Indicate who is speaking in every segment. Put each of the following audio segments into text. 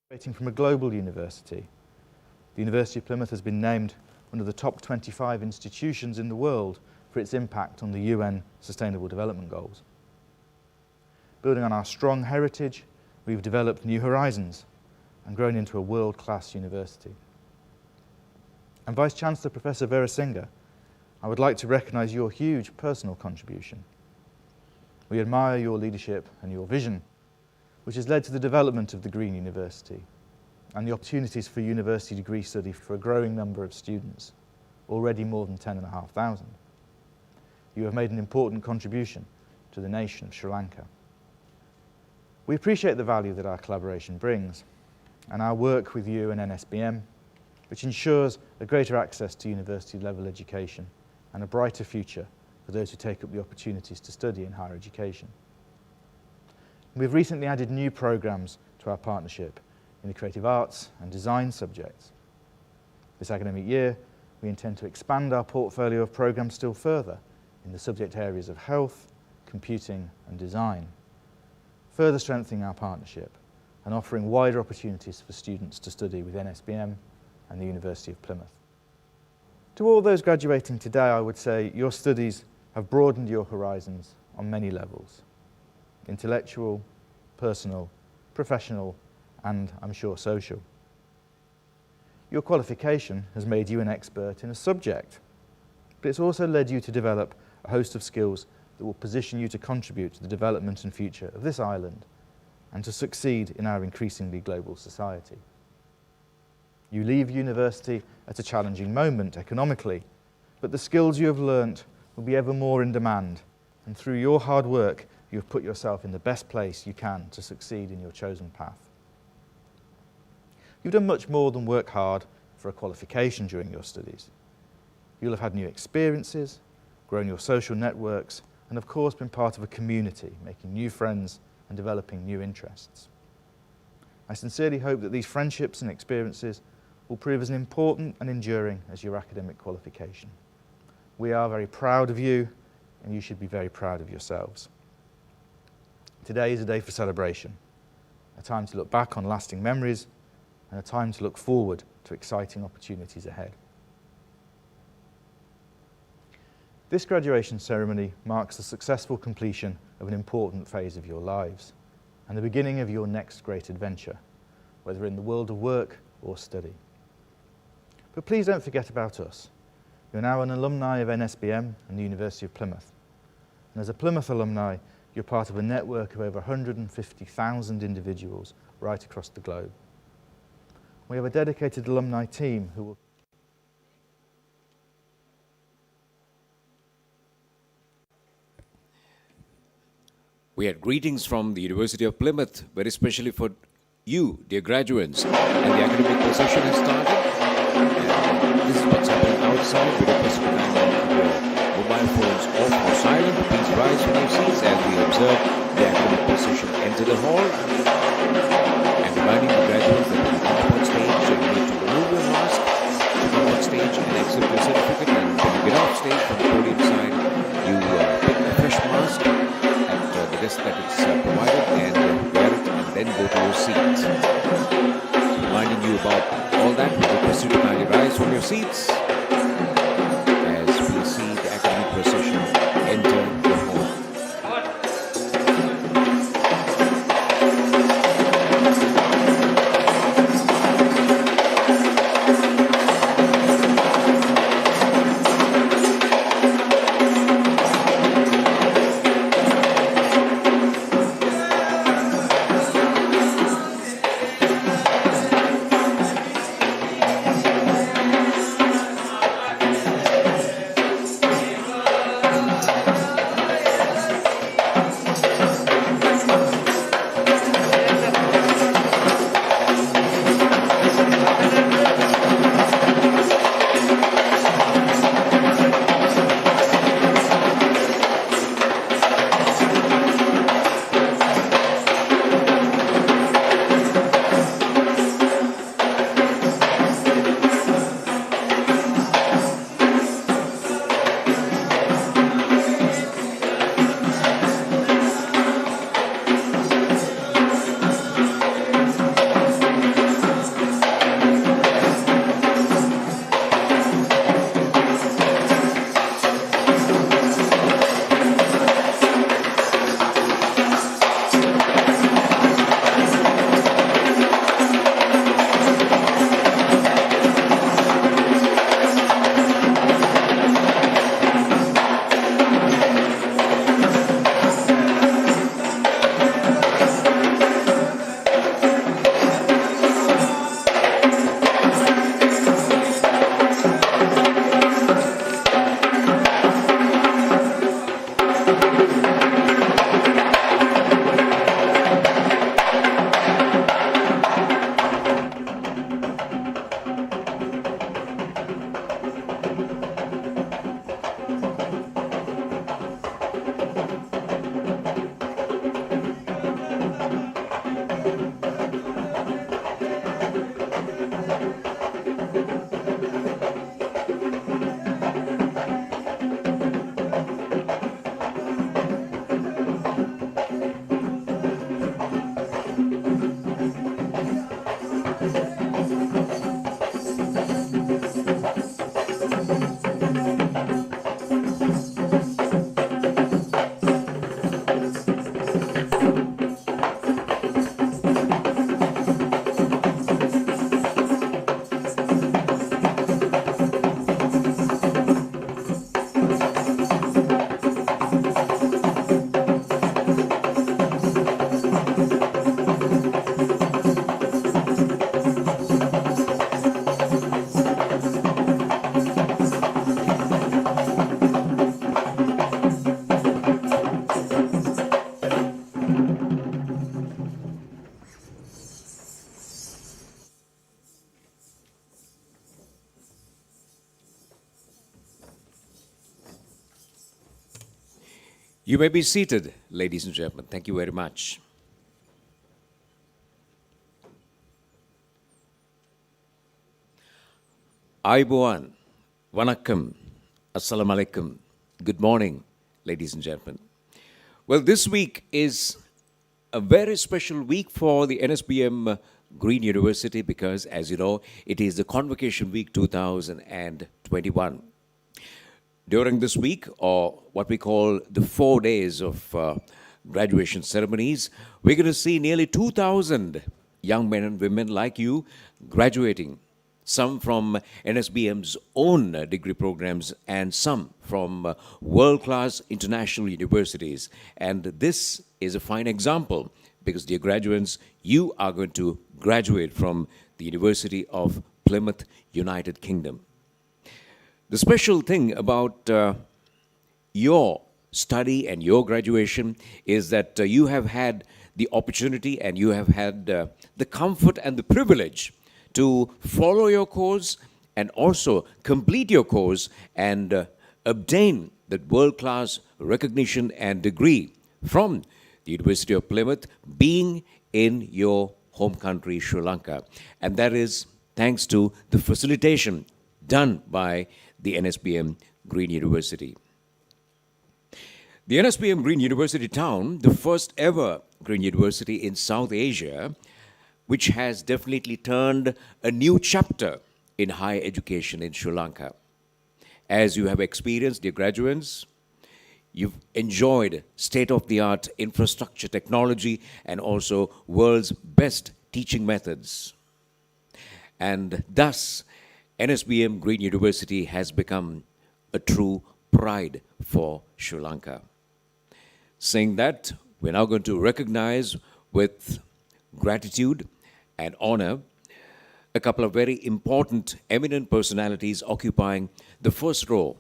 Speaker 1: Graduating from a global university, the University of Plymouth has been named one of the top 25 institutions in the world for its impact on the UN Sustainable Development Goals. Building on our strong heritage, we've developed new horizons and grown into a world-class university. And Vice-Chancellor Professor Vera Singer, I would like to recognise your huge personal contribution. We admire your leadership and your vision, which has led to the development of the Green University and the opportunities for university degree study for a growing number of students, already more than 10,500. You have made an important contribution to the nation of Sri Lanka. We appreciate the value that our collaboration brings and our work with you and Nsbm, which ensures a greater access to university-level education and a brighter future for those who take up the opportunities to study in higher education. We've recently added new programmes to our partnership in the creative arts and design subjects. This academic year, we intend to expand our portfolio of programmes still further in the subject areas of health, computing and design, further strengthening our partnership and offering wider opportunities for students to study with Nsbm and the University of Plymouth. To all those graduating today, I would say your studies have broadened your horizons on many levels: intellectual, personal, professional, and I'm sure social. Your qualification has made you an expert in a subject, but it's also led you to develop a host of skills that will position you to contribute to the development and future of this island and to succeed in our increasingly global society. You leave university at a challenging moment economically, but the skills you have learnt will be ever more in demand, and through your hard work, you have put yourself in the best place you can to succeed in your chosen path. You've done much more than work hard for a qualification during your studies. You'll have had new experiences, grown your social networks, and of course been part of a community, making new friends and developing new interests. I sincerely hope that these friendships and experiences will prove as important and enduring as your academic qualification. We are very proud of you, and you should be very proud of yourselves. Today is a day for celebration, a time to look back on lasting memories and a time to look forward to exciting opportunities ahead. This graduation ceremony marks the successful completion of an important phase of your lives and the beginning of your next great adventure, whether in the world of work or study. But please don't forget about us. You're now an alumni of Nsbm and the University of Plymouth. And as a Plymouth alumni, you're part of a network of over 150,000 individuals right across the globe. We have a dedicated alumni team who will
Speaker 2: We had greetings from the University of Plymouth, very specially for you, dear graduates. And the academic procession has started. And this is what's happening outside. We request you to kindly keep your mobile phones off or silent. Please rise from your seats as we observe the academic procession enter the hall. And reminding the graduates that when you come on stage, you need to remove your mask, to come on stage and accept your certificate. And when you get off stage from the podium side, you pick a fresh mask at the desk that it's provided and wear it and then go to your seats. Reminding you about all that, we request you to kindly rise from your seats as we see the academic procession enter the hall. You may be seated, ladies and gentlemen. Thank you very much. Aibuan, Vanakkam, Assalamu alaikum. Good morning, ladies and gentlemen. Well, this week is a very special week for the Nsbm Green University because, as you know, it is the Convocation Week 2021. During this week, or what we call the 4 days of graduation ceremonies, we're going to see nearly 2,000 young men and women like you graduating, some from NSBM's own degree programs and some from world-class international universities. And this is a fine example because, dear graduates, you are going to graduate from the University of Plymouth, United Kingdom. The special thing about your study and your graduation is that you have had the opportunity and you have had the comfort and the privilege to follow your course and also complete your course and obtain that world-class recognition and degree from the University of Plymouth, being in your home country, Sri Lanka. And that is thanks to the facilitation done by the Nsbm Green University. The Nsbm Green University town, the first ever Green University in South Asia, which has definitely turned a new chapter in higher education in Sri Lanka. As you have experienced, dear graduates, you've enjoyed state-of-the-art infrastructure technology and also world's best teaching methods. And thus, Nsbm Green University has become a true pride for Sri Lanka. Saying that, we're now going to recognize with gratitude and honor a couple of very important, eminent personalities occupying the first row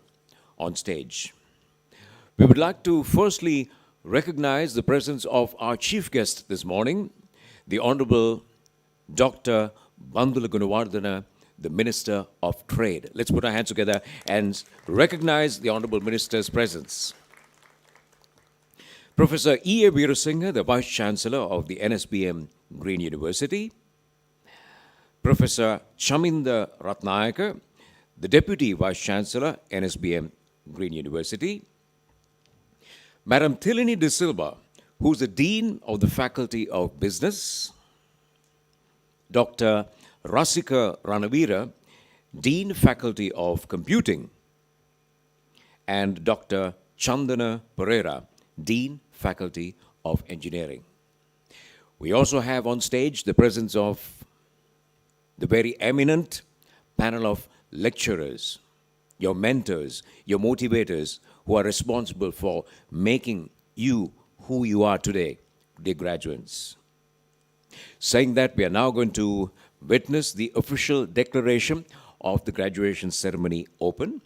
Speaker 2: on stage. We would like to firstly recognize the presence of our chief guest this morning, the Honorable Dr. Bandula Gunawardena, the Minister of Trade. Let's put our hands together and recognize the Honorable Minister's presence. Professor E.A. Veerasinghe, the Vice Chancellor of the Nsbm Green University. Professor Chaminda Ratnayaka, the Deputy Vice Chancellor, Nsbm Green University. Madam Thilini De Silva, who's the Dean of the Faculty of Business. Dr. Rasika Ranavira, Dean Faculty of Computing. And Dr. Chandana Pereira, Dean Faculty of Engineering. We also have on stage the presence of the very eminent panel of lecturers, your mentors, your motivators, who are responsible for making you who you are today, dear graduates. Saying that, we are now going to witness the official declaration of the graduation ceremony open,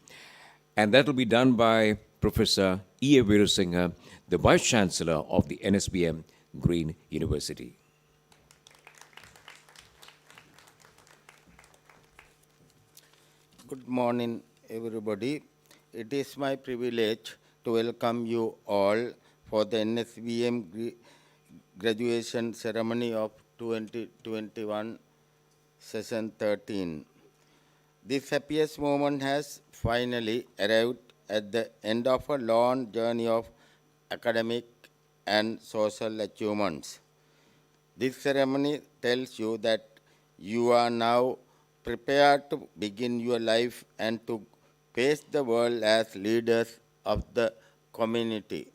Speaker 2: and that will be done by Professor E.A. Veerasinghe, the Vice Chancellor of the Nsbm Green University.
Speaker 3: Good morning, everybody. It is my privilege to welcome you all for the Nsbm graduation ceremony of 2021 session 13. This happiest moment has finally arrived at the end of a long journey of academic and social achievements. This ceremony tells you that you are now prepared to begin your life and to face the world as leaders of the community.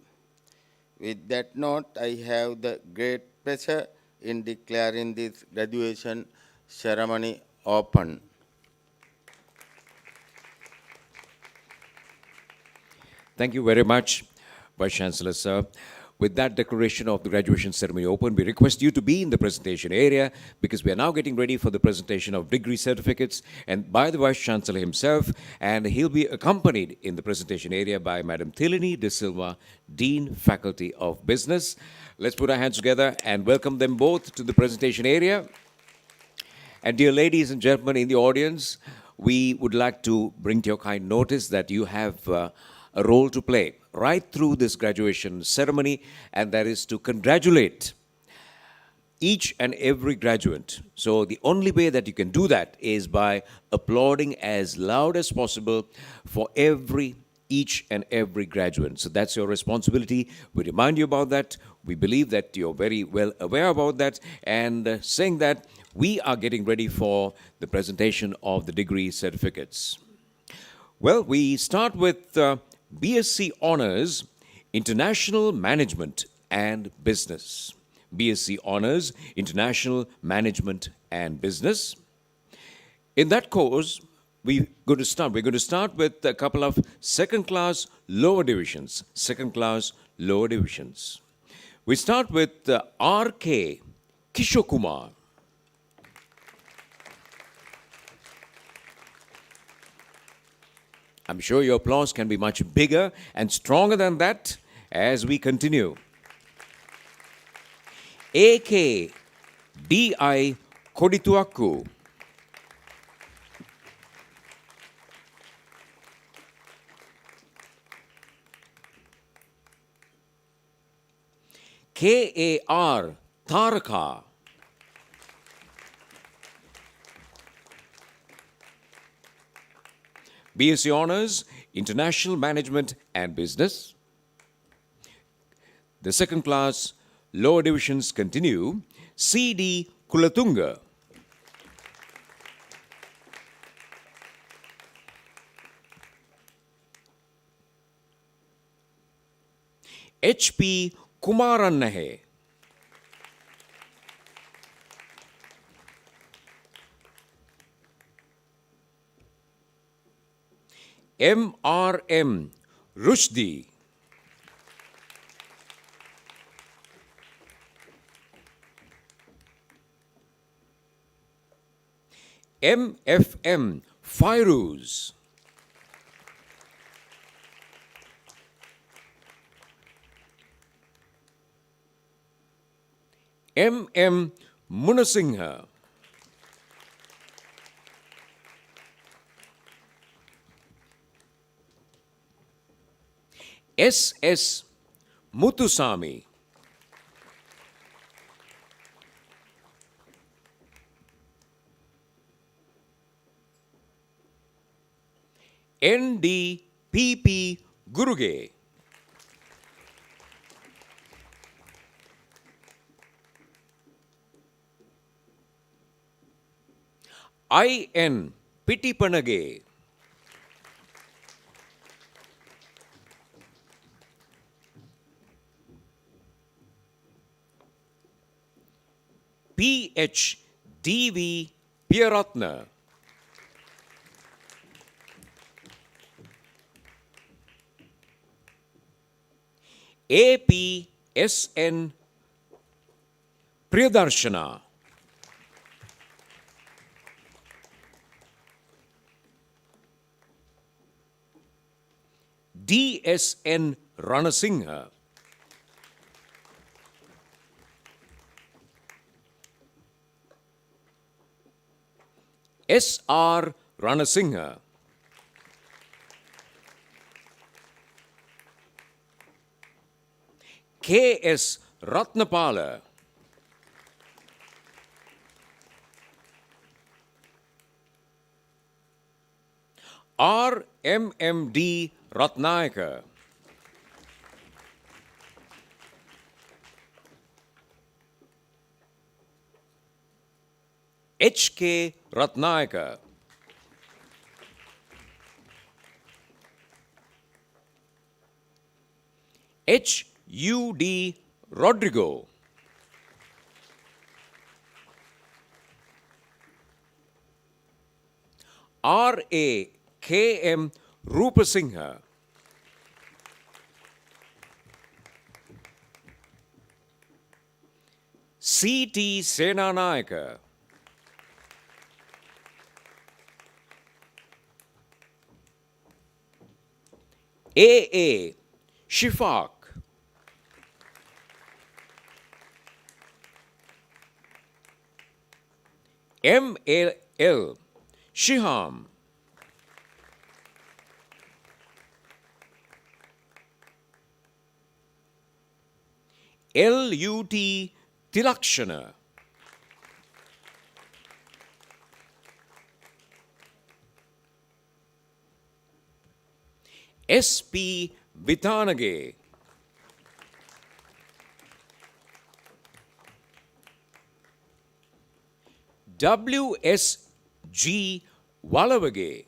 Speaker 3: With that note, I have the great pleasure in declaring this graduation ceremony open.
Speaker 2: Thank you very much, Vice Chancellor, sir. With that declaration of the graduation ceremony open, we request you to be in the presentation area because we are now getting ready for the presentation of degree certificates and by the Vice Chancellor himself, and he'll be accompanied in the presentation area by Madam Thilini De Silva, Dean, Faculty of Business. Let's put our hands together and welcome them both to the presentation area. And dear ladies and gentlemen in the audience, we would like to bring to your kind notice that you have a role to play right through this graduation ceremony, and that is to congratulate each and every graduate. So the only way that you can do that is by applauding as loud as possible for each and every graduate. So that's your responsibility. We remind you about that. We believe that you're very well aware about that. And saying that, we are getting ready for the presentation of the degree certificates. Well, we start with BSc Honours, International Management and Business. BSc Honours, International Management and Business. In that course, we're going to start with a couple of second-class lower divisions. Second-class lower divisions. We start with R.K. Kishokumar. I'm sure your applause can be much bigger and stronger than that as we continue. A.K. D.I. Kodituaku. K.A.R. Taraka. BSc Honours, International Management and Business. The second class lower divisions continue. C.D. Kulatunga. H.P. Kumarannahe. M.R.M. Rushdi. M.F.M. Fairuz. M.M. Munasingha. S.S. Muthusamy. N.D. P.P. Guruge. I.N. Pittipanage. P.H. D.V. Piyaratna. A.P. S.N. Priyadarshana. D.S.N. Ranasingha. S.R. Ranasingha. K.S. Ratnapala. R.M.M.D. Ratnayaka. H.K. Ratnayaka. H.U.D. Rodrigo. R.A.K.M. Rupasingha. C.T. Senanayaka. A.A. Shifaq. M.L. Shiham. L.U.T. Tilakshana. S.P. Vitanage. W.S.G. Walavage.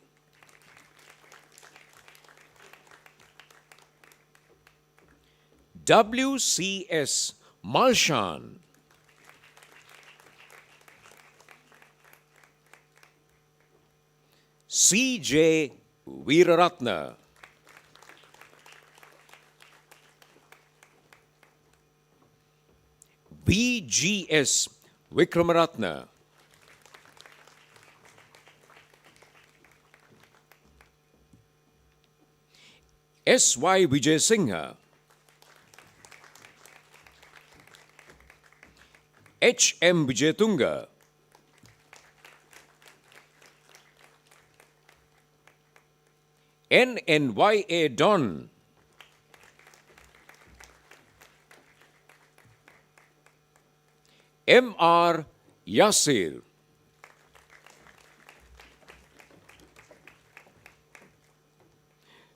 Speaker 2: W.C.S. Malshan. C.J. Veeraratna. V.G.S. Vikramaratna. S.Y. Vijay Singha. H.M. Vijayatunga. N.N.Y.A. Don. M.R. Yasir.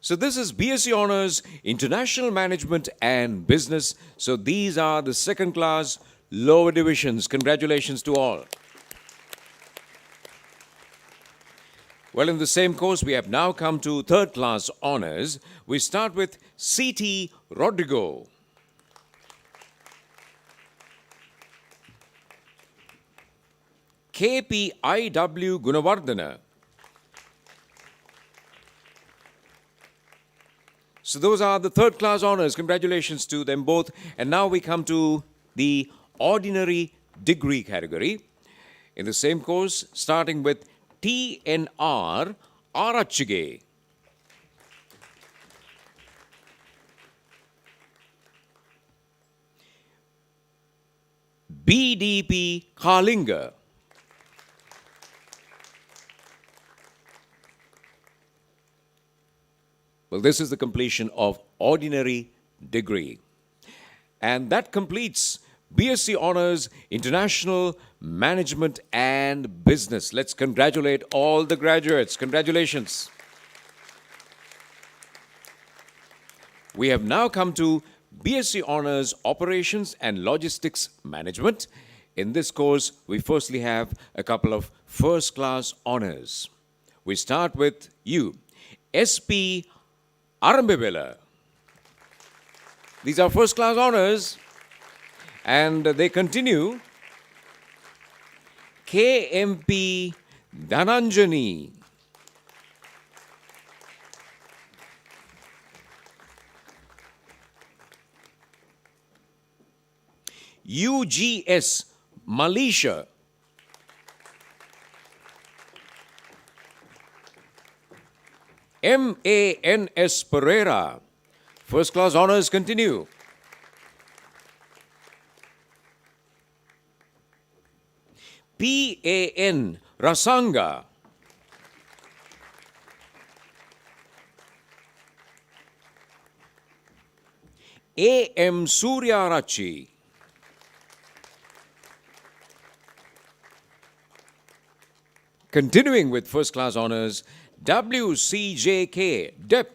Speaker 2: So this is BSc Honours International Management and Business. So these are the second class lower divisions. Congratulations to all. Well, in the same course, we have now come to third class honours. We start with C.T. Rodrigo. K.P.I.W. Gunawardana. So those are the third class honours. Congratulations to them both. And now we come to the ordinary degree category. In the same course, starting with T.N.R. Arachige. B.D.P. Kalinga. Well, this is the completion of ordinary degree. And that completes BSc Honours International Management and Business. Let's congratulate all the graduates. Congratulations. We have now come to BSc Honours Operations and Logistics Management. In this course, we firstly have a couple of first class honours. We start with you, S.P. Arambevela. These are first class honours and they continue. K.M.P. Dhananjani. U.G.S. Malisha. M.A.N.S. Pereira. First class honours continue. P.A.N. Rasanga. A.M. Suryarachi. Continuing with first class honours, W.C.J.K. Depp.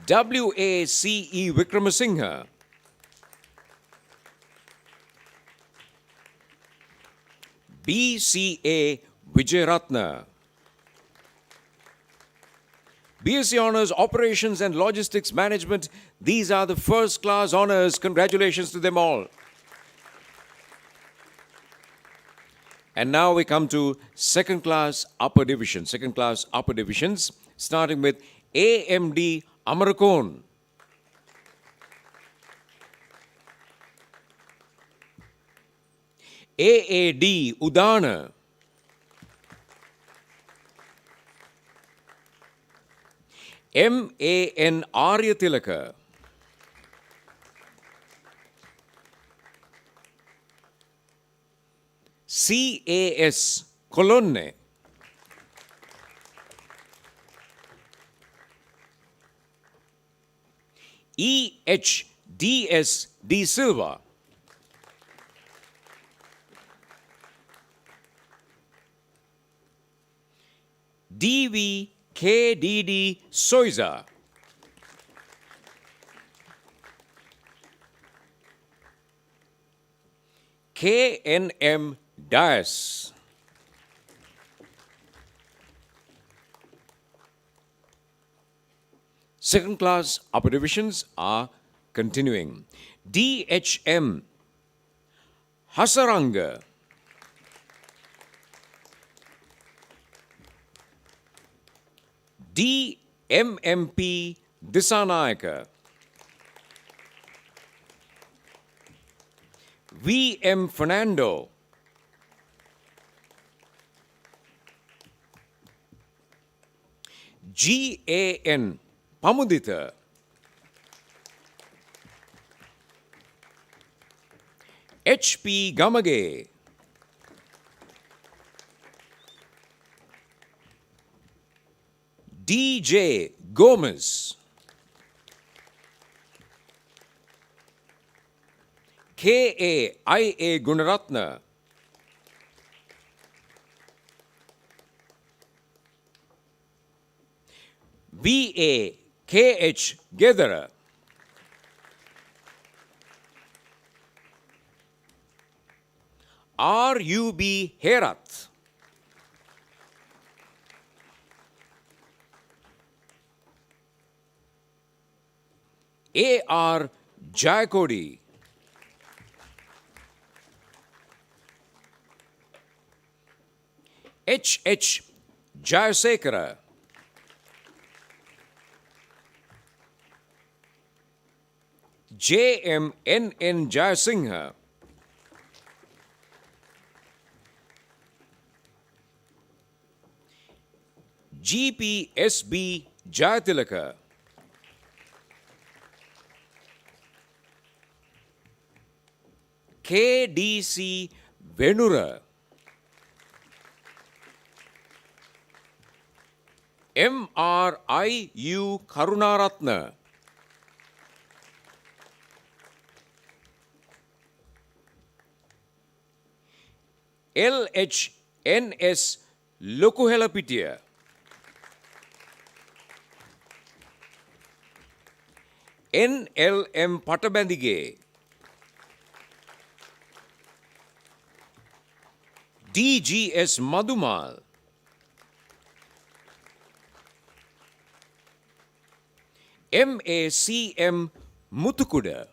Speaker 2: W.A.C.E. Vikramasinghe. B.C.A. Vijayaratna. BSc Honours Operations and Logistics Management. These are the first class honours. Congratulations to them all. And now we come to second class upper division. Second class upper divisions, starting with AMD Amarakon. AAD Udana. MAN Aryatilaka. CAS Colonne. E.H.D.S. D. Silva. D.V.K.D.D. Soiza. K.N.M. Dias. Second class upper divisions are continuing. D.H.M. Hasaranga. D.M.M.P. Disanayaka. V.M. Fernando. G.A.N. Pamudita. H.P. Gamage. D.J. Gomez. K.A.I.A. Gunaratna. V.A.K.H. Gedara. R.U.B. Herat. A.R. Jayakodi. H.H. Jayasekara. J.M.N.N. Jayasingha. G.P.S.B. Jayatilaka. K.D.C. Venura. M.R.I.U. Karunaratna. L.H.N.S. Lokuhelapitiya. N.L.M. Patabandige. D.G.S. Madhumal. M.A.C.M. Muthukuda.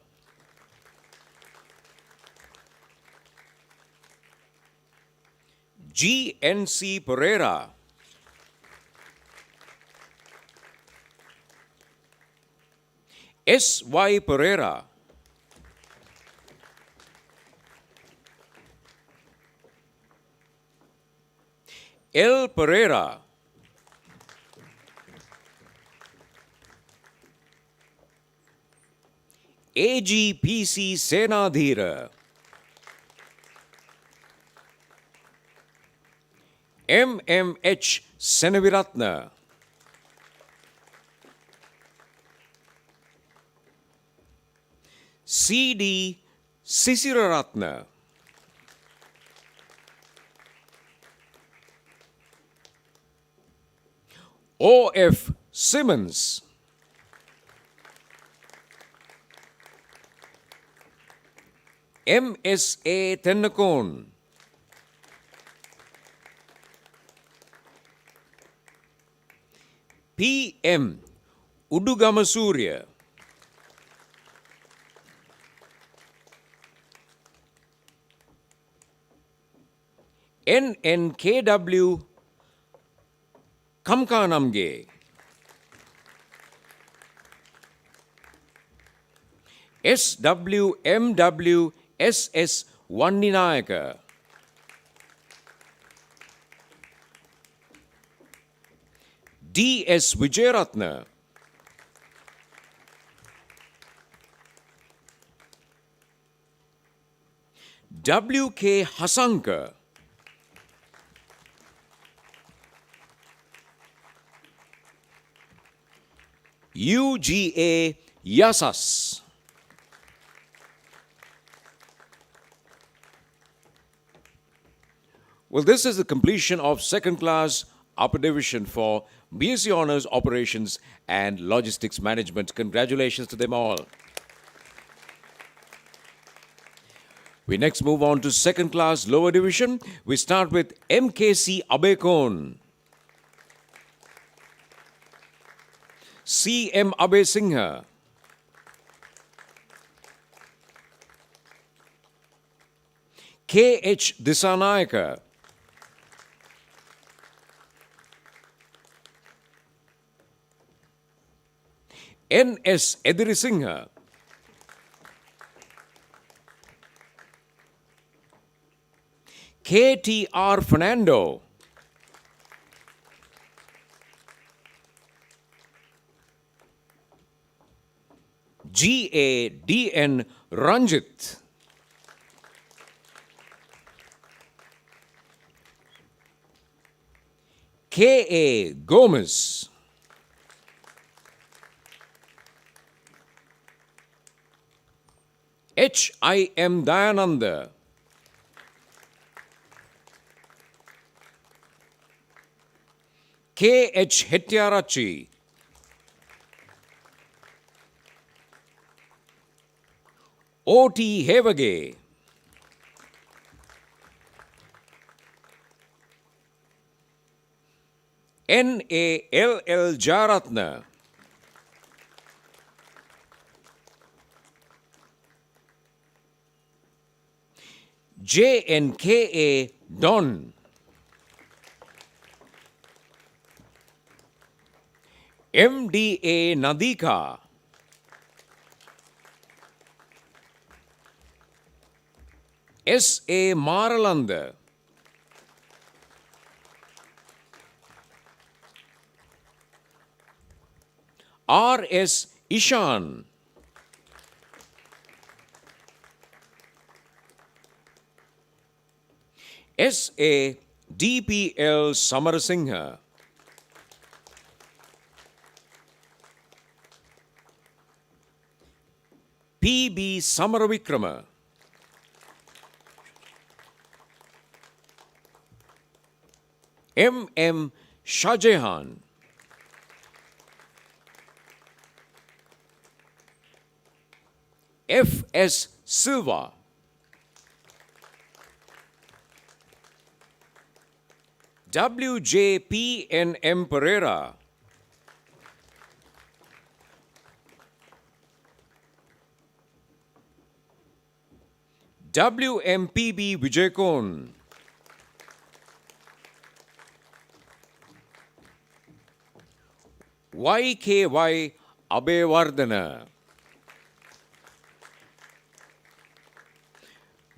Speaker 2: G.N.C. Pereira. S.Y. Pereira. L. Pereira. A.G.P.C. Senadhira. M.M.H. Senaviratna. C.D. Sisiraratna. O.F. Simmons. M.S.A. Tennakon. P.M. Udugama Surya. N.N.K.W. Kamkanamge. S.W.M.W. S.S. Vanninayaka. D.S. Vijayaratna. W.K. Hasanka. U.G.A. Yasas. Well, this is the completion of second class upper division for BSc Honours Operations and Logistics Management. Congratulations to them all. We next move on to second class lower division. We start with MKC Abekon, CM Abe Singha, KH Disanayaka, NS Edirisingha, KTR Fernando, GADN Ranjit, KA Gomez, HIM Dayananda, KH Hettiarachi, OT Hevage, NALL Jaratna, JNKA Don, MDA Nadika, SA Maralanda, RS Ishan, SA DPL Samarasingha, PB Samaravikrama, MM Shahjahan, FS Silva, WJPNM Pereira, WMPB Vijayakon, YKY Abevardhana,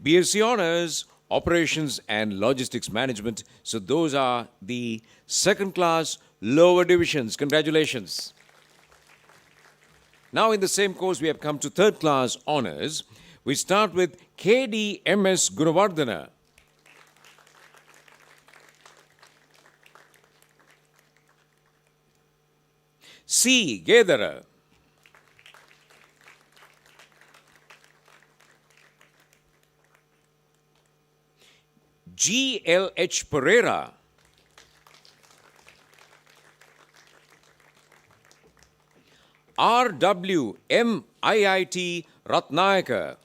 Speaker 2: BSc Honours Operations and Logistics Management. So those are the second class lower divisions. Congratulations. Now in the same course we have come to third class honours. We start with KDMS Gunavardhana, C. Gedara, GLH Pereira, RWMIIT Ratnayaka,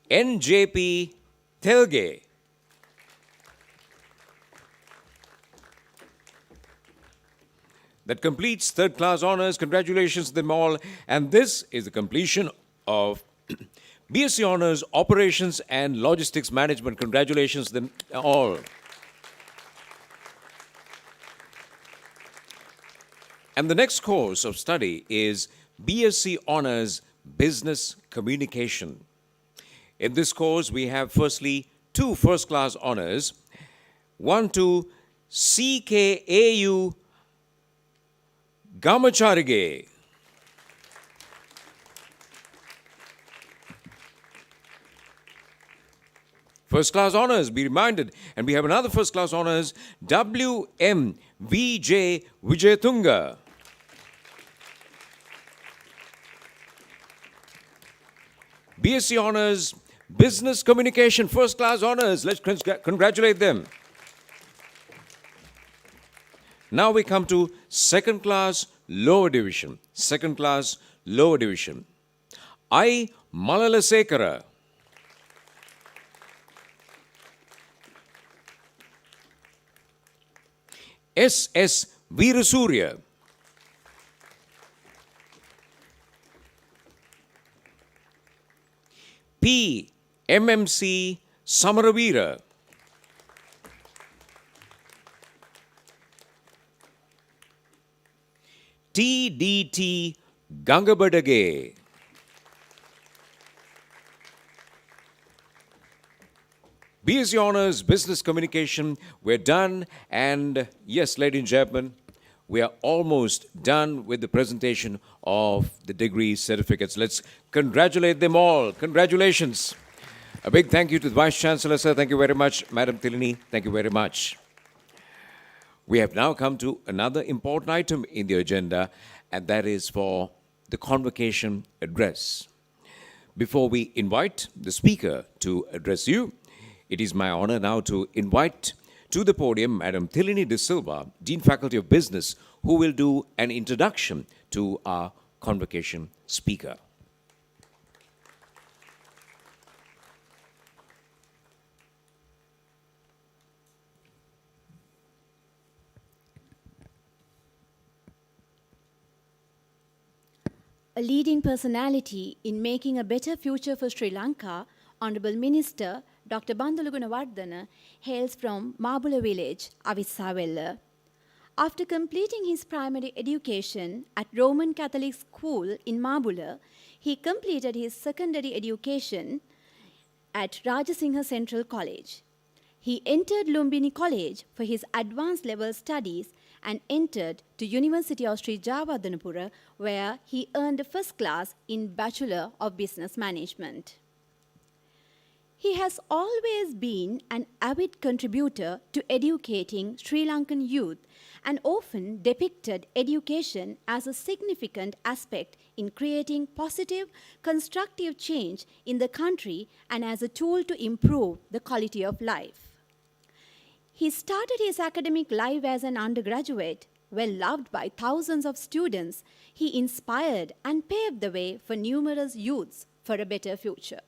Speaker 2: NJP Telge, that completes third class honours. Congratulations to them all. And this is the completion of BSc Honours Operations and Logistics Management. Congratulations to them all. And the next course of study is BSc Honours Business Communication. In this course, we have firstly 2 first class honours, one to CKAU Gamacharige, First class honors, be reminded. And we have another first class honors, W.M. V.J. Vijayatunga. BSc honors, business communication, first class honors. Let's congratulate them. Now we come to second class lower division. Second class lower division. I. Malalasekara. S.S. Veerasurya. P. MMC Samaravira. T.D.T. Gangabadage. BSc Honours, Business Communication, we're done. And yes, ladies and gentlemen, we are almost done with the presentation of the degree certificates. Let's congratulate them all. Congratulations. A big thank you to the Vice Chancellor, sir. Thank you very much. Madam Tilini, thank you very much. We have now come to another important item in the agenda, and that is for the Convocation address. Before we invite the speaker to address you, it is my honor now to invite to the podium Madam Tilini De Silva, Dean Faculty of Business, who will do an introduction to our Convocation speaker.
Speaker 4: A leading personality in making a better future for Sri Lanka, Honourable Minister Dr. Bandulu Gunawardena hails from Mabula village, Avissawella. After completing his primary education at Roman Catholic School in Mabula, he completed his secondary education at Rajasingha Central College. He entered Lumbini College for his advanced level studies and entered to University of Sri Jawadhanapura, where he earned a first class in Bachelor of Business Management. He has always been an avid contributor to educating Sri Lankan youth and often depicted education as a significant aspect in creating positive, constructive change in the country and as a tool to improve the quality of life. He started his academic life as an undergraduate. Well loved by thousands of students, he inspired and paved the way for numerous youths for a better future.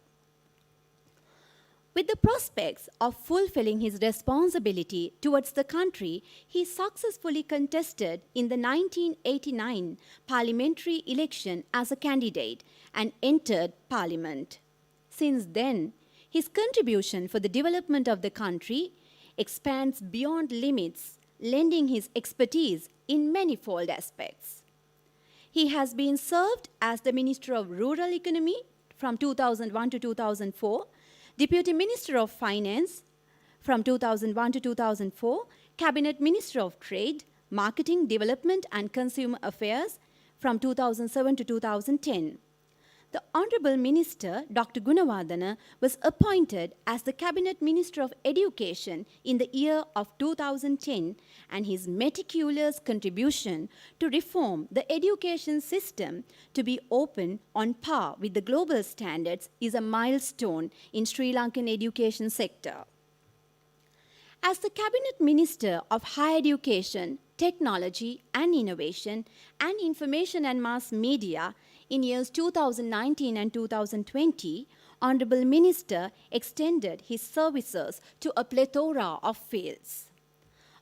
Speaker 4: With the prospects of fulfilling his responsibility towards the country, he successfully contested in the 1989 parliamentary election as a candidate and entered parliament. Since then, his contribution for the development of the country expands beyond limits, lending his expertise in manifold aspects. He has been served as the Minister of Rural Economy from 2001 to 2004, Deputy Minister of Finance from 2001 to 2004, Cabinet Minister of Trade, Marketing, Development and Consumer Affairs from 2007 to 2010. The Honourable Minister, Dr. Gunawardena, was appointed as the Cabinet Minister of Education in the year of 2010, and his meticulous contribution to reform the education system to be open on par with the global standards is a milestone in Sri Lankan education sector. As the Cabinet Minister of Higher Education, Technology and Innovation and Information and Mass Media, in years 2019 and 2020, Honourable Minister extended his services to a plethora of fields.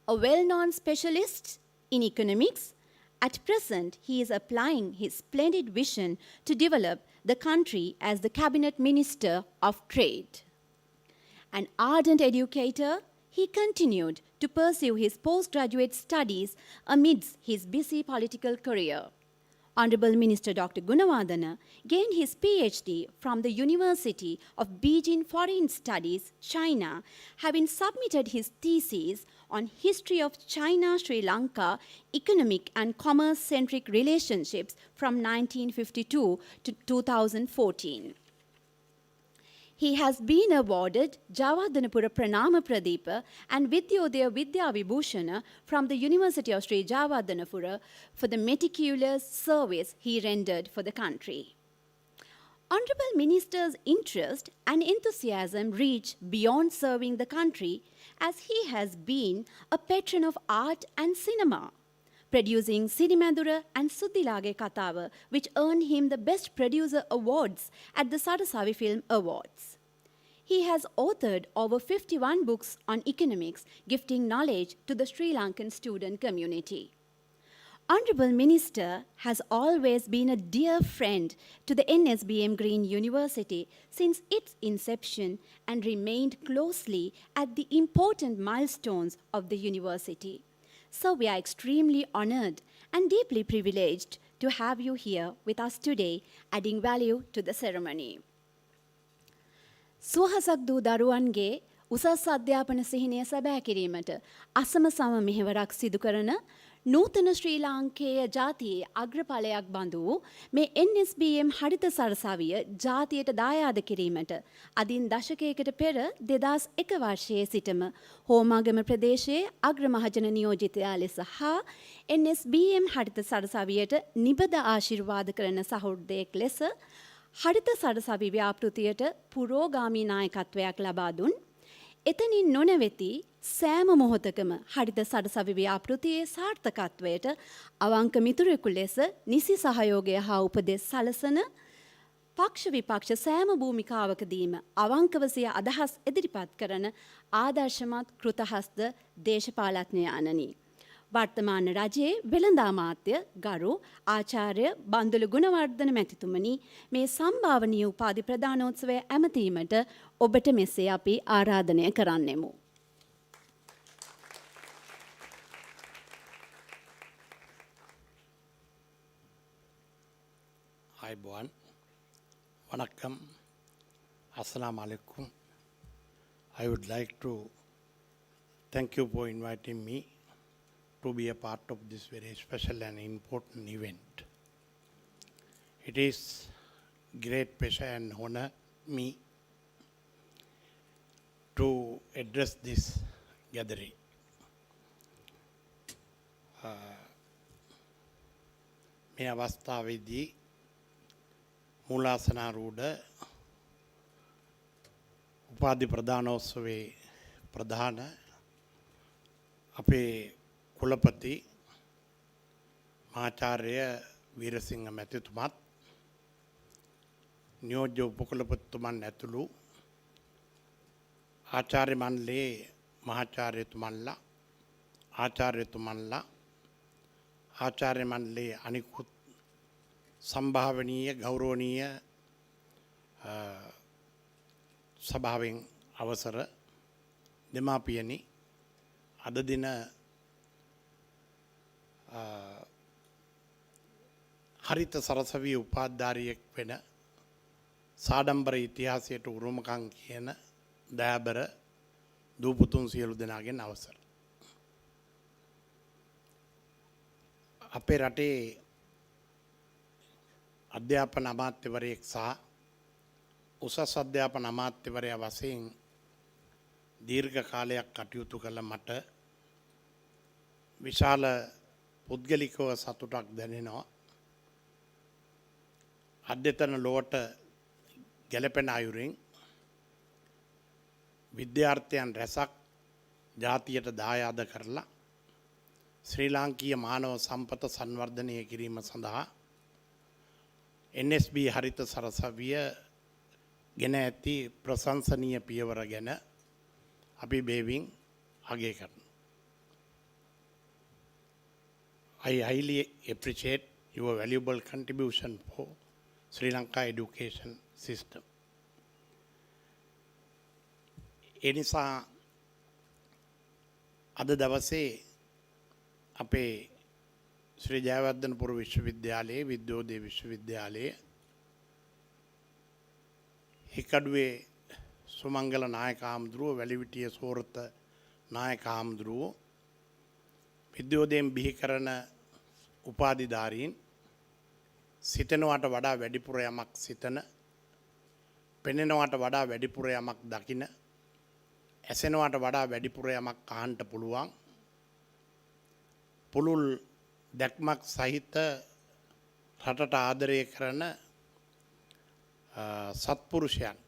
Speaker 4: A well-known specialist in economics, at present he is applying his splendid vision to develop the country as the Cabinet Minister of Trade. An ardent educator, he continued to pursue his postgraduate studies amidst his busy political career. Honourable Minister Dr. Gunawardena gained his PhD from the University of Beijing Foreign Studies, China, having submitted his thesis on history of China-Sri Lanka economic and commerce-centric relationships from 1952 to 2014. He has been awarded Javadanapura Pranama Pradeepa and Vidyodaya Vidya Vibhushana from the University of Sri Javadanapura for the meticulous service he rendered for the country. Honourable Minister's interest and enthusiasm reach beyond serving the country, as he has been a patron of art and cinema, producing Sirimadura and Suddilage Katava, which earned him the Best Producer Awards at the Sarasavi Film Awards. He has authored over 51 books on economics, gifting knowledge to the Sri Lankan student community. Honourable Minister has always been a dear friend to the Nsbm Green University since its inception and remained closely at the important milestones of the university. So we are extremely honoured and deeply privileged to have you here with us today, adding value to the ceremony. සුවහසක් දූ දරුවන්ගේ උසස් අධ්‍යාපන සිහිනය සැබෑ කිරීමට අසම සම මෙහෙවරක් සිදු කරන නූතන ශ්‍රී ලාංකේය ජාතියේ අග්‍රඵලයක් බඳු මේ NSBM හරිත සරසවිය ජාතියට දායාද කිරීමට අදින් දශකයකට පෙර 2001 වර්ෂයේ සිටම හෝමාගම ප්‍රදේශයේ අග්‍ර මහජන නියෝජිතයා ලෙස හා NSBM හරිත සරසවියට නිබඳ ආශිර්වාද කරන සහෘදයෙක් ලෙස හරිත සරසවි ව්‍යාපෘතියට පුරෝගාමී නායකත්වයක් ලබා දුන් එතනින් නොනැවති සෑම මොහොතකම හරිත සරසවි ව්‍යාපෘතියේ සාර්ථකත්වයට අවංක මිතුරෙකු ලෙස නිසි සහයෝගය හා උපදෙස් සලසන පක්ෂ විපක්ෂ සෑම භූමිකාවකදීම අවංකව සිය අදහස් ඉදිරිපත් කරන ආදර්ශමත් කෘතහස්ත දේශපාලඥයාණනි. වර්තමාන රජයේ වෙළඳ අමාත්‍ය ගරු ආචාර්ය බන්දුල ගුණවර්ධන මැතිතුමනි, මේ සම්භාවනීය උපාධි ප්‍රදානෝත්සවය ඇමතීමට ඔබට මෙසේ අපි ආරාධනය කරන්නෙමු.
Speaker 5: Aibuan, Vanakkam, Assalamu alaikum. I would like to thank you for inviting me to be a part of this very special and important event. It is great pleasure and honor me to address this gathering. මේ අවස්ථාවේදී මූලාසනාරූඪ උපාධි ප්‍රදානෝත්සවයේ ප්‍රධාන අපේ කුලපති මහාචාර්ය වීරසිංහ මැතිතුමත් නියෝජ්‍ය උපකුලපතිතුමන් ඇතුළු ආචාර්ය මණ්ඩලයේ මහාචාර්යතුමන්ලා ආචාර්යතුමන්ලා ආචාර්ය මණ්ඩලයේ අනිකුත් සම්භාවනීය ගෞරවනීය සභාවෙන් අවසර දෙමාපියනි, අද දින හරිත සරසවිය උපාධිධාරියෙක් වෙන සාඩම්බර ඉතිහාසයට උරුමකම් කියන දයාබර දූපුතුන් සියලු දෙනාගෙන් අවසර. අපේ රටේ අධ්‍යාපන අමාත්‍යවරයෙක් සහ උසස් අධ්‍යාපන අමාත්‍යවරයා වශයෙන් දීර්ඝ කාලයක් කටයුතු කළ මට විශාල පුද්ගලිකව සතුටක් දැනෙනවා. අධ්‍යතන ලොවට ගැලපෙන අයුරින් විද්‍යාර්ථයන් රැසක් ජාතියට දායාද කරලා ශ්‍රී ලාංකීය මානව සම්පත සංවර්ධනය කිරීම සඳහා NSB හරිත සරසවිය ගෙන ඇති ප්‍රශංසනීය පියවර ගැන අපි බෙහෙවින් අගය කරනවා. I highly appreciate your valuable contribution for Sri Lanka education system. ඒ නිසා අද දවසේ අපේ ශ්‍රී ජයවර්ධනපුර විශ්වවිද්‍යාලයේ විද්‍යෝදය විශ්වවිද්‍යාලයේ හිකඩුවේ සුමංගල නායක හාමුදුරුව, වැලිවිටිය සෝරත නායක හාමුදුරුව, විද්‍යෝදයෙන් බිහි කරන උපාධිධාරීන් සිතනවට වඩා වැඩිපුර යමක් සිතන පෙනෙනවට වඩා වැඩිපුර යමක් දකින, ඇසෙනවට වඩා වැඩිපුර යමක් අහන්න පුළුවන්, පුළුල් දැක්මක් සහිත රටට ආදරය කරන සත්පුරුෂයන්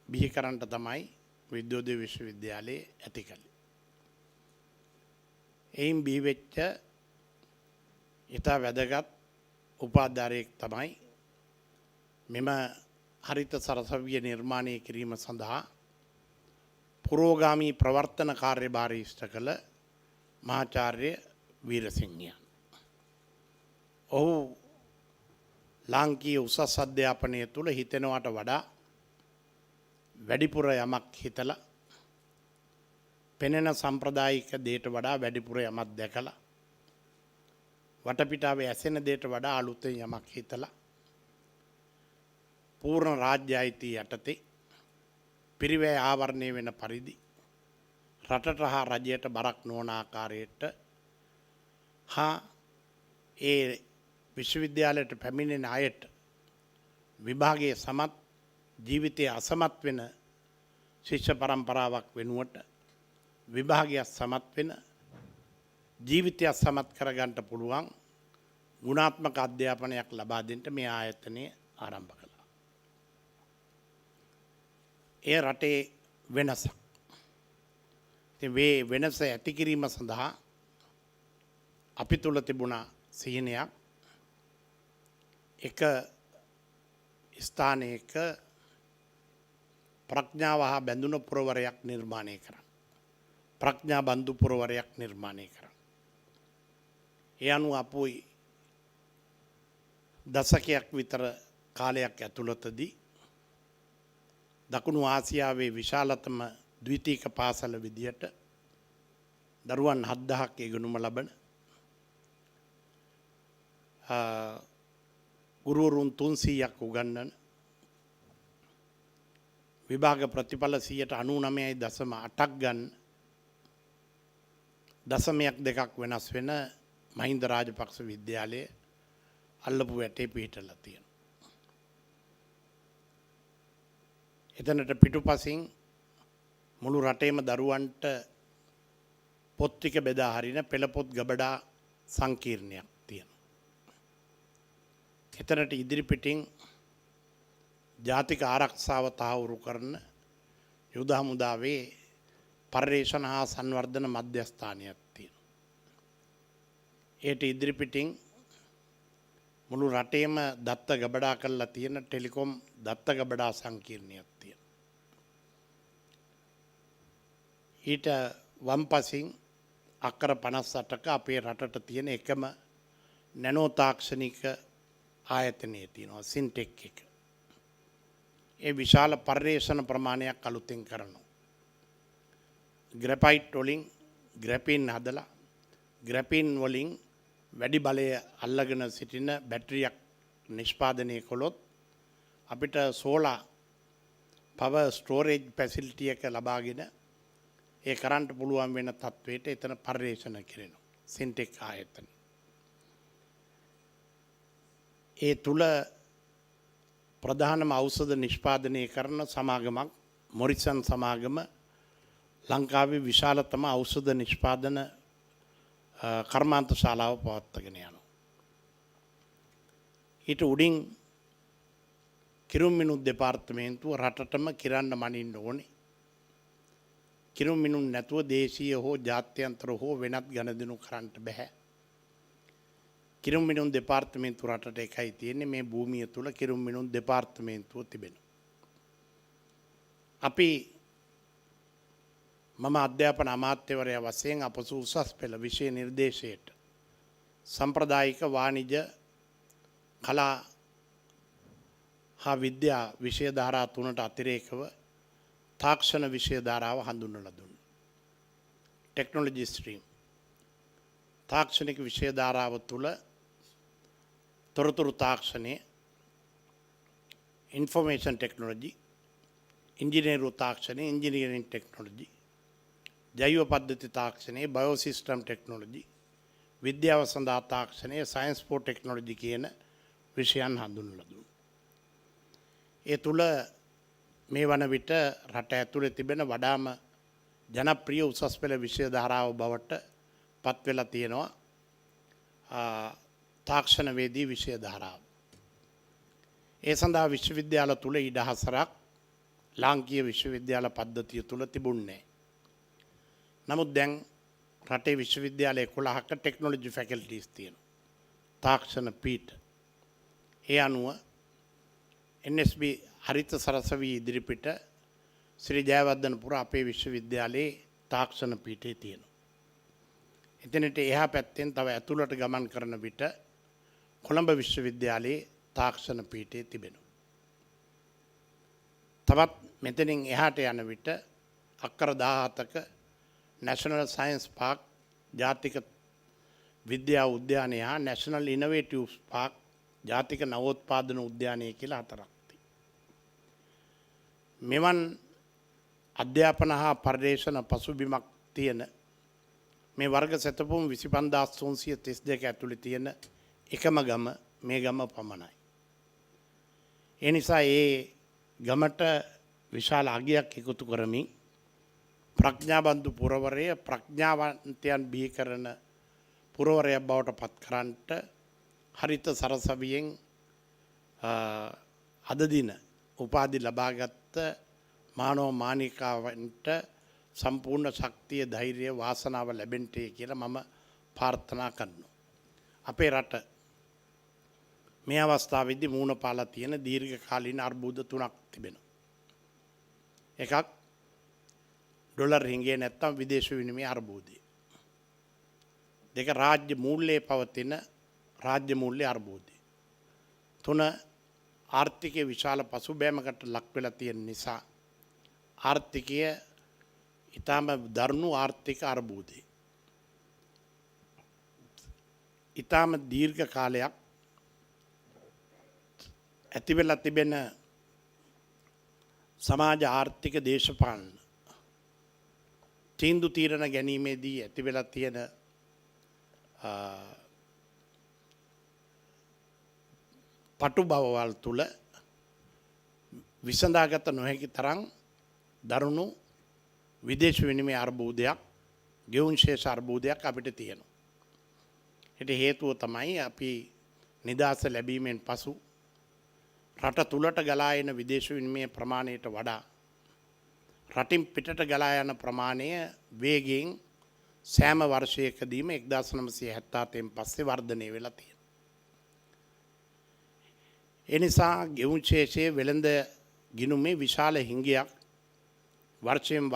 Speaker 5: බිහි කරන්නට තමයි විද්‍යෝදය විශ්වවිද්‍යාලයේ ඇති කළේ. එයින් බිහි වෙච්ච ඉතා වැදගත් උපාධාරයෙක් තමයි මෙම හරිත සරසවිය නිර්මාණය කිරීම සඳහා පුරෝගාමී ප්‍රවර්තන කාර්යභාරය ඉෂ්ට කළ මහාචාර්ය වීරසිංහයන්. ඔහු ලාංකීය උසස් අධ්‍යාපනය තුළ හිතෙනවට වඩා වැඩිපුර යමක් හිතලා, පෙනෙන සම්ප්‍රදායික දේට වඩා වැඩිපුර යමක් දැකලා, වටපිටාවේ ඇසෙන දේට වඩා අලුතෙන් යමක් හිතලා, පූර්ණ රාජ්‍ය අයිතිය යටතේ පිරිවැය ආවරණය වෙන පරිදි රටට හා රජයට බරක් නොවන ආකාරයට හා ඒ විශ්වවිද්‍යාලයට පැමිණෙන අයට විභාගයේ සමත් ජීවිතයේ අසමත් වෙන ශිෂ්‍ය පරම්පරාවක් වෙනුවට විභාගය සමත් වෙන ජීවිතය සමත් කරගන්න පුළුවන් ගුණාත්මක අධ්‍යාපනයක් ලබා දෙන්න මේ ආයතනය ආරම්භ කළා. ඒ රටේ වෙනසක්. ඉතින් මේ වෙනස ඇති කිරීම සඳහා අපි තුල තිබුණා සිහිනයක්, එක ස්ථානයක ප්‍රඥාව හා බැඳුණු පුරවරයක් නිර්මාණය කරන්න. ප්‍රඥා බන්දු පුරවරයක් නිර්මාණය කරන්න. ඒ අනුව අපුයි දශකයක් විතර කාලයක් ඇතුළතදී දකුණු ආසියාවේ විශාලතම ද්විතීක පාසල විදියට දරුවන් 7000ක් ඉගෙනුම ලබන, ගුරුවරුන් 300ක් උගන්වන, විභාග ප්‍රතිඵල 99.8ක් ගන්න, දශමයක් දෙකක් වෙනස් වෙන මහින්ද රාජපක්ෂ විද්‍යාලයේ අල්ලපු වැටේ පිහිටලා තියෙනවා. එතනට පිටුපසින් මුළු රටේම දරුවන්ට පොත් ටික බෙදා හරින පෙළපොත් ගබඩා සංකීර්ණයක් තියෙනවා. එතනට ඉදිරිපිටින් ජාතික ආරක්ෂාව තහවුරු කරන යුද හමුදාවේ පර්යේෂණ හා සංවර්ධන මධ්‍යස්ථානයක් තියෙනවා. ඒට ඉදිරිපිටින් මුළු රටේම දත්ත ගබඩා කරලා තියෙන ටෙලිකොම් දත්ත ගබඩා සංකීර්ණයක් තියෙනවා. ඊට වම්පසින් අක්කර 58ක අපේ රටට තියෙන එකම නැනෝ තාක්ෂණික ආයතනය තියෙනවා, සින්ටෙක් එක. ඒ විශාල පර්යේෂණ ප්‍රමාණයක් අලුතෙන් කරනවා. ග්‍රැෆයිට් වලින් ග්‍රැපින් හදලා ග්‍රැපින් වලින් වැඩි බලය අල්ලගෙන සිටින බැටරියක් නිෂ්පාදනය කළොත් අපිට සෝලා පවර් ස්ටෝරේජ් ෆැසිලිටි එක ලබාගෙන ඒ කරන්ට පුළුවන් වෙන තත්වයට එතන පර්යේෂණ කරනවා සින්ටෙක් ආයතන. ඒ තුල ප්‍රධානම ඖෂධ නිෂ්පාදනය කරන සමාගමක් මොරිසන් සමාගම ලංකාවේ විශාලතම ඖෂධ නිෂ්පාදන කර්මාන්ත ශාලාව පවත්වාගෙන යනවා. ඊට උඩින් කිරුම් මිනුත් දෙපාර්තමේන්තුව රටටම කිරන්න මනින්න ඕනේ. කිරුම් මිනුම් නැතුව දේශීය හෝ ජාත්‍යන්තර හෝ වෙනත් ගණදෙනු කරන්න බෑ. කිරුම් මිනුම් දෙපාර්තමේන්තුව රටට එකයි තියෙන්නේ. මේ භූමිය තුල කිරුම් මිනුම් දෙපාර්තමේන්තුව තිබෙනවා. අපි මම අධ්‍යාපන අමාත්‍යවරයා වශයෙන් අපසු උසස් පෙළ විෂය නිර්දේශයට සම්ප්‍රදායික වාණිජ්‍ය කලා හා විද්‍යා විෂය ධාරා තුනට අතිරේකව තාක්ෂණ විෂය ධාරාව හඳුන්වලා දුන්නා. ටෙක්නොලොජි ස්ට්‍රීම් තාක්ෂණික විෂය ධාරාව තුල තොරතුරු තාක්ෂණයේ ඉන්ෆර්මේෂන් ටෙක්නොලොජි, ඉංජිනේරු තාක්ෂණයේ ඉංජිනීරින් ටෙක්නොලොජි, ජෛව පද්ධති තාක්ෂණයේ බයෝසිස්ටම් ටෙක්නොලොජි, විද්‍යාව සඳහා තාක්ෂණයේ සයන්ස් ෆෝ ටෙක්නොලොජි කියන විෂයන් හඳුන්වලා දුන්නා. ඒ තුල මේ වන විට රට ඇතුළේ තිබෙන වඩාම ජනප්‍රිය උසස් පෙළ විෂය ධාරාව බවට පත් වෙලා තියෙනවා තාක්ෂණවේදී විෂය ධාරාව. ඒ සඳහා විශ්වවිද්‍යාල තුල ඉඩ හසරක් ලාංකීය විශ්වවිද්‍යාල පද්ධතිය තුල තිබුණේ. නමුත් දැන් රටේ විශ්වවිද්‍යාල 11ක ටෙක්නොලොජි ෆැකල්ටිස් තියෙනවා. තාක්ෂණ පීඨ. ඒ අනුව NSB හරිත සරසවි ඉදිරිපිට ශ්‍රී ජයවර්ධනපුර අපේ විශ්වවිද්‍යාලයේ තාක්ෂණ පීඨය තියෙනවා. එතනට එහා පැත්තෙන් තව ඇතුළට ගමන් කරන විට කොළඹ විශ්වවිද්‍යාලයේ තාක්ෂණ පීඨය තිබෙනවා. තවත් මෙතනින් එහාට යන විට අක්කර 17ක National Science Park ජාතික විද්‍යා උද්‍යානය හා National Innovative Park ජාතික නවෝත්පාදන උද්‍යානය කියලා හතරක් තියෙනවා. මෙවන් අධ්‍යාපන හා පර්යේෂණ පසුබිමක් තියෙන මේ වර්ග සැතපුම් 25332 ඇතුළේ තියෙන එකම ගම මේ ගම පමණයි. ඒ නිසා ඒ ගමට විශාල අගයක් එකතු කරමින් ප්‍රඥාබන්දු පුරවරය ප්‍රඥාවන්තයන් බිහි කරන පුරවරයක් බවට පත් කරන්නට හරිත සරසවියෙන් අද දින උපාධි ලබාගත් මානව මානිකාවන්ට සම්පූර්ණ ශක්තිය ධෛර්යය වාසනාව ලැබෙන්නටයි කියලා මම ප්‍රාර්ථනා කරනවා. අපේ රට මේ අවස්ථාවේදී මූණ පාලා තියෙන දීර්ඝකාලීන අර්බුද තුනක් තිබෙනවා. එකක් ඩොලර් හිඟේ නැත්තම් විදේශ විනිමය අර්බුදය. දෙක රාජ්‍ය මූල්‍යයේ පවතින රාජ්‍ය මූල්‍ය අර්බුදය. තුන ආර්ථිකයේ විශාල පසුබෑමකට ලක් වෙලා තියෙන නිසා ආර්ථිකය ඊටම දරුණු ආර්ථික අර්බුදය. ඊටම දීර්ඝ කාලයක් ඇති වෙලා තිබෙන සමාජ ආර්ථික දේශපාලන තීන්දුව తీරන ගැනීමේදී ඇති වෙලා තියෙන පටු බවවල් තුල විසඳාගත නොහැකි තරම් දරුණු විදේශ විනිමය අර්බුදයක් ගෙවුම් ශේෂ අර්බුදයක් අපිට තියෙනවා. ඒට හේතුව තමයි අපි නිදහස ලැබීමෙන් පසු රට තුලට ගලා එන විදේශ විනිමය ප්‍රමාණයට වඩා රටින් පිටට ගලා යන ප්‍රමාණය වේගයෙන් සෑම වර්ෂයකදීම 1977න් පස්සේ වර්ධනය වෙලා තියෙනවා. ඒ නිසා ගෙවුම් ශේෂයේ වෙළඳ ගිණුමේ විශාල හිඟයක් වර්ෂයෙන්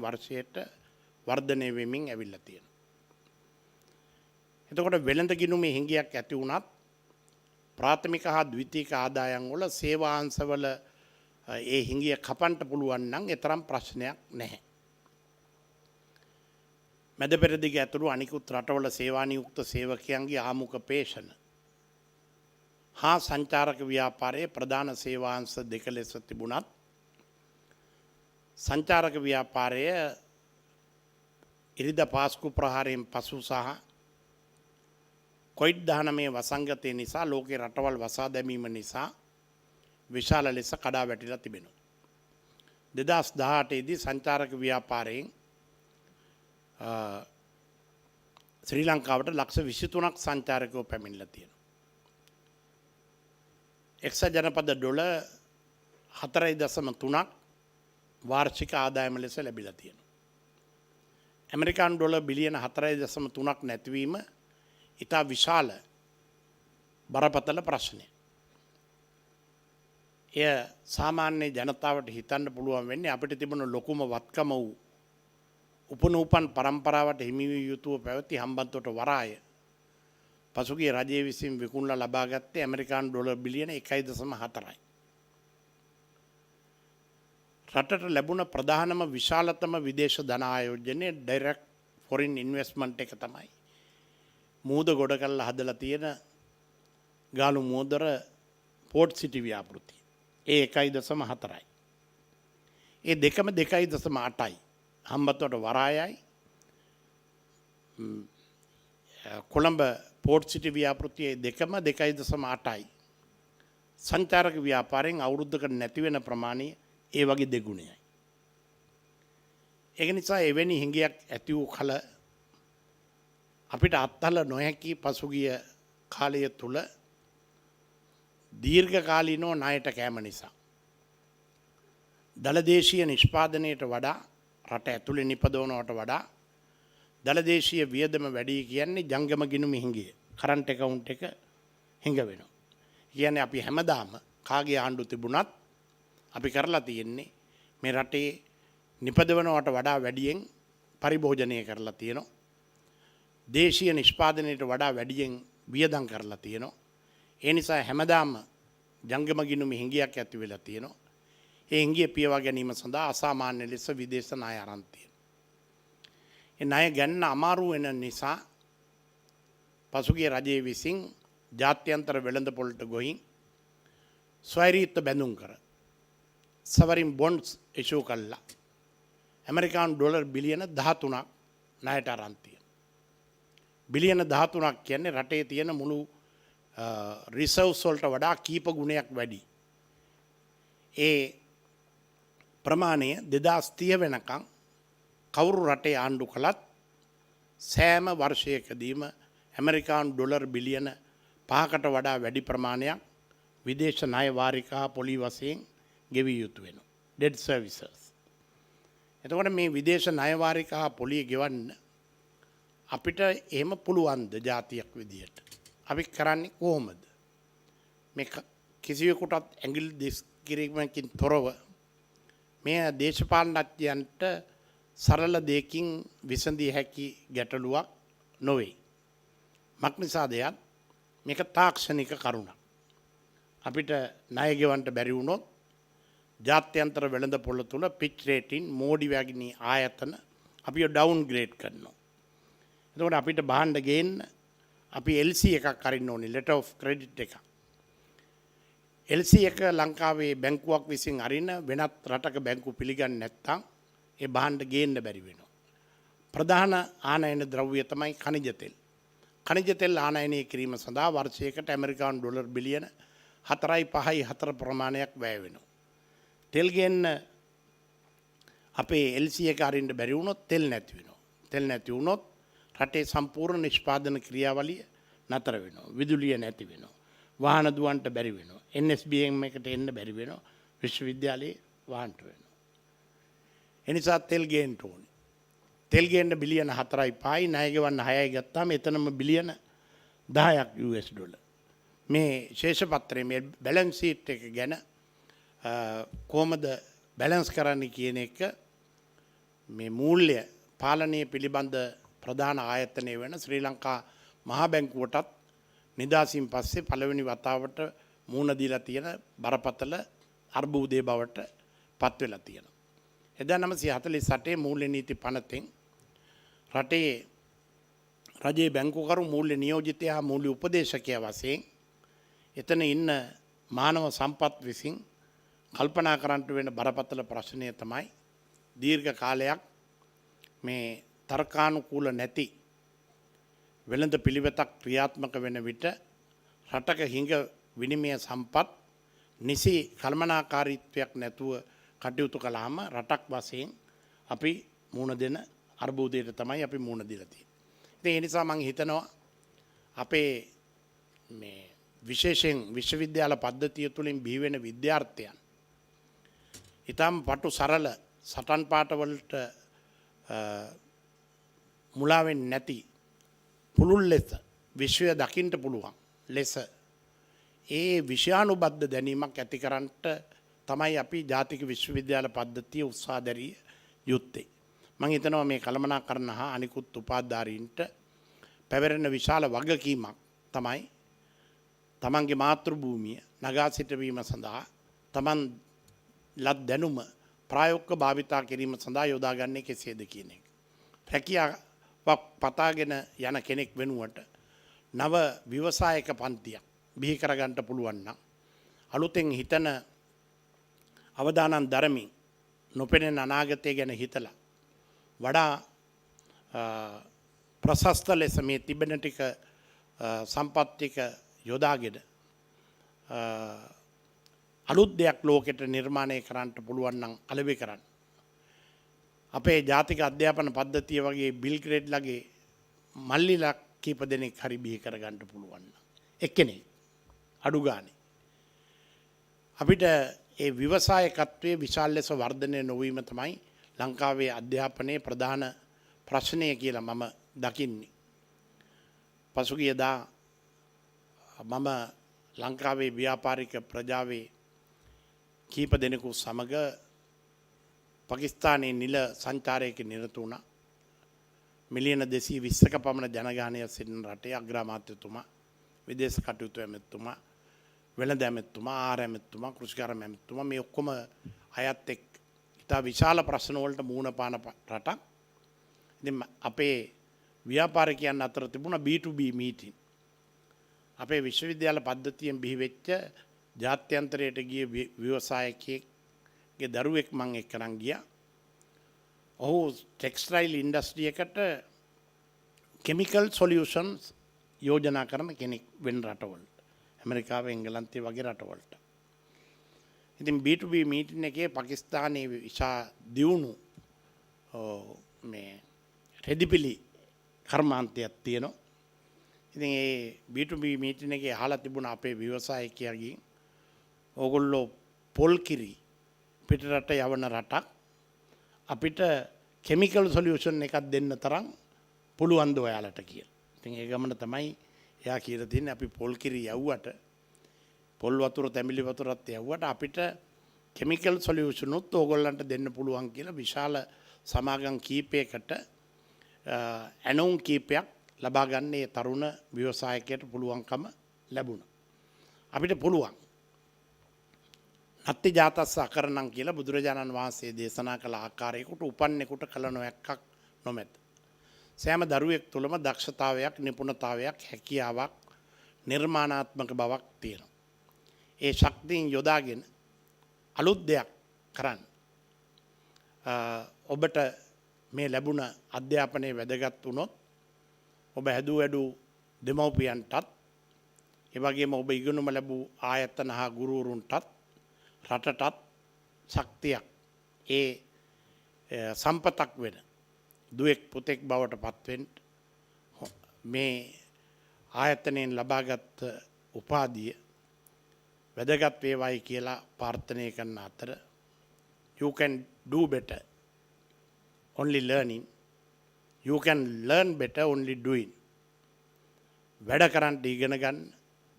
Speaker 5: වර්ෂයට වර්ධනය වෙමින් ඇවිල්ලා තියෙනවා. එතකොට වෙළඳ ගිණුමේ හිඟයක් ඇති වුණත් ප්‍රාථමික හා ද්විතීයික ආදායම් වල සේවාංශවල ඒ හිඟිය කපන්න පුළුවන් නම් ඒ තරම් ප්‍රශ්නයක් නැහැ. මැද පෙරදිග ඇතුළු අනිකුත් රටවල සේවා නියුක්ත සේවකයන්ගේ ආමුඛ පේෂණ හා සංචාරක ව්‍යාපාරයේ ප්‍රධාන සේවාංශ දෙක ලෙස තිබුණත් සංචාරක ව්‍යාපාරය ඉරිදා පාස්කු ප්‍රහාරයෙන් පසු සහ කොවිඩ්-19 වසංගතය නිසා ලෝකේ රටවල් වසා දැමීම නිසා විශාල ලෙස කඩා වැටිලා තිබෙනවා. 2018 දී සංචාරක ව්‍යාපාරයෙන් ශ්‍රී ලංකාවට ලක්ෂ 23ක් සංචාරකයෝ පැමිණලා තියෙනවා. එක්සත් ජනපද ඩොලර් 4.3ක් වාර්ෂික ආදායම ලෙස ලැබිලා තියෙනවා. ඇමරිකානු ඩොලර් බිලියන 4.3ක් නැතිවීම ඉතා විශාල බරපතල ප්‍රශ්නයක්. එය සාමාන්‍ය ජනතාවට හිතන්න පුළුවන් වෙන්නේ අපිට තිබුණ ලොකුම වත්කම වූ උපනූපන් පරම්පරාවට හිමි විය යුතුව පැවති හම්බන්තොට වරාය පසුගිය රජය විසින් විකුණලා ලබා ගත්තේ ඇමරිකානු ඩොලර් බිලියන 1.4යි. රටට ලැබුණ ප්‍රධානම විශාලතම විදේශ ධන ආයෝජනය ඩයිරෙක්ට් ෆොරින් ඉන්වෙස්ට්මන්ට් එක තමයි. මූද ගොඩ කරලා හදලා තියෙන ගාලු මෝදර පෝට් සිටි ව්‍යාපෘතිය. ඒ 1.4යි. ඒ දෙකම 2.8යි. හම්බන්තොට වරායයි කොළඹ පෝට් සිටි ව්‍යාපෘතියේ දෙකම 2.8යි. සංචාරක ව්‍යාපාරයෙන් අවුරුද්දකට නැති වෙන ප්‍රමාණය ඒ වගේ දෙගුණයයි. ඒක නිසා එවැනි හිඟයක් ඇති වූ කල අපිට අත්හල නොහැකි පසුගිය කාලය තුල දීර්ඝකාලීනව ණයට කැම නිසා දලදේශීය නිෂ්පාදනයට වඩා රට ඇතුලේ නිපදවනවට වඩා දලදේශීය වියදම වැඩි කියන්නේ ජංගම ගිණුම හිඟිය. කරන්ට් account එක හිඟ වෙනවා. කියන්නේ අපි හැමදාම කාගේ ආණ්ඩු තිබුණත් අපි කරලා තියෙන්නේ මේ රටේ නිපදවනවට වඩා වැඩියෙන් පරිභෝජනය කරලා තියෙනවා. දේශීය නිෂ්පාදනයට වඩා වැඩියෙන් වියදම් කරලා තියෙනවා. ඒ නිසා හැමදාම ජංගම ගිණුම හිඟියක් ඇති වෙලා තියෙනවා. ඒ හිඟිය පියවා ගැනීම සඳහා අසාමාන්‍ය ලෙස විදේශ ණය අරන් තියෙනවා. ඒ ණය ගන්න අමාරු වෙන නිසා පසුගිය රජයේ විසින් ජාත්‍යන්තර වෙළඳපොළට ගොහින් ස්වෛරීත්ව බැඳුම් කර සවරින් බොන්ඩ්ස් ඉෂුව කළා. ඇමරිකානු ඩොලර් බිලියන 13ක් ණයට අරන් තියෙනවා. බිලියන 13ක් කියන්නේ රටේ තියෙන මුළු රිසර්ව්ස් වලට වඩා කීප ගුණයක් වැඩි. ඒ ප්‍රමාණය 2030 වෙනකන් කවුරු රටේ ආණ්ඩු කළත් සෑම වර්ෂයකදීම ඇමරිකානු ඩොලර් බිලියන 5කට වඩා වැඩි ප්‍රමාණයක් විදේශ ණය වාරිකා පොලි වශයෙන් ගෙවිය යුතු වෙනවා. Dead services. එතකොට මේ විදේශ ණය වාරිකා පොලිය ගෙවන්න අපිට එහෙම පුළුවන්ද ජාතියක් විදියට? අපි කරන්නේ කොහොමද? මේ කිසිවෙකුටත් ඇඟිලි දිස් කිරීමකින් තොරව මේ දේශපාලනඥයන්ට සරල දෙයකින් විසඳිය හැකි ගැටලුවක් නොවේ. මක්නිසාදයක් මේක තාක්ෂණික කරුණක්. අපිට ණය ගෙවන්න බැරි වුණොත් ජාත්‍යන්තර වෙළඳපොළ තුල පිච් රේටින් මෝඩි වැගිනි ආයතන අපිව ඩවුන්ග්‍රේඩ් කරනවා. එතකොට අපිට බහන්න ගේන්න අපි LC එකක් අරින්න ඕනේ, letter of credit එකක්. LC එක ලංකාවේ බැංකුවක් විසින් අරින වෙනත් රටක බැංකු පිළිගන්නේ නැත්නම් ඒ බහන්න ගේන්න බැරි වෙනවා. ප්‍රධාන ආනයන ද්‍රව්‍ය තමයි ඛනිජ තෙල්. ඛනිජ තෙල් ආනයනය කිරීම සඳහා වර්ෂයකට ඇමරිකානු ඩොලර් බිලියන 4.54 ප්‍රමාණයක් වැය වෙනවා. තෙල් ගේන්න අපේ LC එක අරින්න බැරි වුණොත් තෙල් නැති වෙනවා. තෙල් නැති වුණොත් රටේ සම්පූර්ණ නිෂ්පාදන ක්‍රියාවලිය නතර වෙනවා. විදුලිය නැති වෙනවා. වාහන දුවන්ට බැරි වෙනවා. Nsbm එකට එන්න බැරි වෙනවා. විශ්වවිද්‍යාලයේ වාහනට වෙනවා. එනිසා තෙල් ගේන්න ඕනේ. තෙල් ගේන්න බිලියන 4.5යි ණය ගෙවන්න 6යි ගත්තාම එතනම බිලියන 10ක් US ඩොලර්. මේ ශේෂපත්‍රයේ මේ බැලන්ස් ෂීට් එක ගැන කොහොමද බැලන්ස් කරන්න කියන එක මේ මූල්‍ය පාලනය පිළිබඳ ප්‍රධාන ආයතනය වෙන ශ්‍රී ලංකා මහා බැංකුවටත් නිදාසින් පස්සේ පළවෙනි වතාවට මුහුණ දීලා තියෙන බරපතල අර්බුදයේ බවට පත් වෙලා තියෙනවා. 1948 මූල්‍ය නීති පනතෙන් රටේ රජයේ බැංකුකරු මූල්‍ය නියෝජිතයා මූල්‍ය උපදේශකයා වශයෙන් එතන ඉන්න මානව සම්පත් විසින් කල්පනා කරන්නට වෙන බරපතල ප්‍රශ්නය තමයි දීර්ඝ කාලයක් මේ තර්කානුකූල නැති වෙළඳ පිළිවෙතක් ක්‍රියාත්මක වෙන විට රටක හිඟ විනිමය සම්පත් නිසි කළමනාකාරීත්වයක් නැතුව කටයුතු කළාම රටක් වශයෙන් අපි මුහුණ දෙන අර්බුදයට තමයි අපි මුහුණ දීලා තියෙන්නේ. ඉතින් ඒ නිසා මම හිතනවා අපේ මේ විශේෂයෙන් විශ්වවිද්‍යාල පද්ධතිය තුළින් බිහි වෙන විද්‍යාර්ථයන් ඊටම පටු සරල සටන් පාඨවලට මුලා වෙන්නේ නැති පුළුල් ලෙස විශ්වය දකින්න පුළුවන් ලෙස ඒ විෂයානුබද්ධ දැනීමක් ඇති කරන්නට තමයි අපි ජාතික විශ්වවිද්‍යාල පද්ධතිය උත්සාහ දැරිය යුත්තේ. මම හිතනවා මේ කළමනාකරණ හා අනිකුත් උපාධාරීන්ට පැවරෙන විශාල වගකීමක් තමයි තමන්ගේ මාතෘ භූමිය නගා සිටවීම සඳහා තමන් ලත් දැනුම ප්‍රායෝගික භාවිතා කිරීම සඳහා යොදාගන්නේ කෙසේද කියන එක. රැකියාවක් පතාගෙන යන කෙනෙක් වෙනුවට නව ව්‍යවසායක පන්තියක් බිහි කරගන්න පුළුවන් නම් අලුතෙන් හිතන අවදානම් දරමින් නොපෙනෙන අනාගතය ගැන හිතලා වඩා ප්‍රශස්ත ලෙස මේ තිබෙන ටික සම්පත් ටික යොදාගෙන අලුත් දෙයක් ලෝකෙට නිර්මාණය කරන්න පුළුවන් නම් අලෙවි කරන්න. අපේ ජාතික අධ්‍යාපන පද්ධතිය වගේ බිල් ග්‍රේඩ්ලගේ මල්ලිලා කීප දෙනෙක් හරි බිහි කරගන්න පුළුවන් නම් එක්කෙනෙක් අඩු ගානේ අපිට ඒ ව්‍යවසායකත්වයේ විශාල ලෙස වර්ධනය නොවීම තමයි ලංකාවේ අධ්‍යාපනයේ ප්‍රධාන ප්‍රශ්නය කියලා මම දකින්නේ. පසුගියදා මම ලංකාවේ ව්‍යාපාරික ප්‍රජාවේ කීප දෙනෙකු සමග පාකිස්තානයේ නිල සංචාරයක නිරත වුණා. මිලියන 220ක පමණ ජනගහනය සිටින රටේ අග්‍රාමාත්‍යතුමා, විදේශ කටයුතු ඇමතිතුමා, වෙළඳ ඇමතිතුමා, ආහාර ඇමතිතුමා, කෘෂිකාර්ම ඇමතිතුමා මේ ඔක්කොම අයත් එක්ක ඉතා විශාල ප්‍රශ්න වලට මුහුණ පාන රටක්. ඉතින් අපේ ව්‍යාපාරිකයන් අතර තිබුණා B2B මීටින්. අපේ විශ්වවිද්‍යාල පද්ධතියෙන් බිහි වෙච්ච ජාත්‍යන්තරයට ගිය ව්‍යවසායකයෙක්ගේ දරුවෙක් මං එක්කනම් ගියා. ඔහු ටෙක්ස්ටයිල් ඉන්ඩස්ට්‍රි එකට කෙමිකල් සොලියුෂන්ස් යෝජනා කරන කෙනෙක් වෙන රටවලට. ඇමරිකාව, එංගලන්තය වගේ රටවලට. ඉතින් B2B මීටින් එකේ පාකිස්තානයේ විශා දියුණු මේ රෙදිපිලි කර්මාන්තයක් තියෙනවා. ඉතින් ඒ B2B මීටින් එකේ අහලා තිබුණා අපේ ව්‍යවසායකයාගෙන් ඕගොල්ලෝ පොල් කිරි පිටරට යවන රටක් අපිට කෙමිකල් සොලියුෂන් එකක් දෙන්න තරම් පුළුවන් ද ඔයාලට කියලා. ඉතින් ඒ ගමන තමයි එයා කියලා තින්නේ අපි පොල් කිරි යවුවට පොල් වතුර තැඹිලි වතුරත් යවුවට අපිට කෙමිකල් සොලියුෂන් උත් ඕගොල්ලන්ට දෙන්න පුළුවන් කියලා විශාල සමාගම් කීපයකට ඇනෝන් කීපයක් ලබා ගන්නේ තරුණ ව්‍යවසායකයට පුළුවන්කම ලැබුණා. අපිට පුළුවන්. නත්ති ජාතස්ස අකරණම් කියලා බුදුරජාණන් වහන්සේ දේශනා කළ ආකාරයකට උපන්නෙකුට කල නොහැක්කක් නොමැත. සෑම දරුවෙක් තුළම දක්ෂතාවයක්, නිපුණතාවයක්, හැකියාවක්, නිර්මාණාත්මක බවක් තියෙනවා. ඒ ශක්තියින් යොදාගෙන අලුත් දෙයක් කරන්න. ඔබට මේ ලැබුණ අධ්‍යාපනයේ වැදගත් වුණොත් ඔබ හැදූ වැඩූ දෙමව්පියන්ටත් ඒ වගේම ඔබ ඉගෙනුම ලැබූ ආයතන හා ගුරුවරුන්ටත් රටටත් ශක්තියක් ඒ සම්පතක් වෙන දුවෙක් පුතෙක් බවට පත්වෙන්න මේ ආයතනයෙන් ලබාගත් උපාධිය වැදගත් වේවායි කියලා ප්‍රාර්ථනා කරන අතර you can do better only learning, you can learn better only doing. වැඩ කරන්න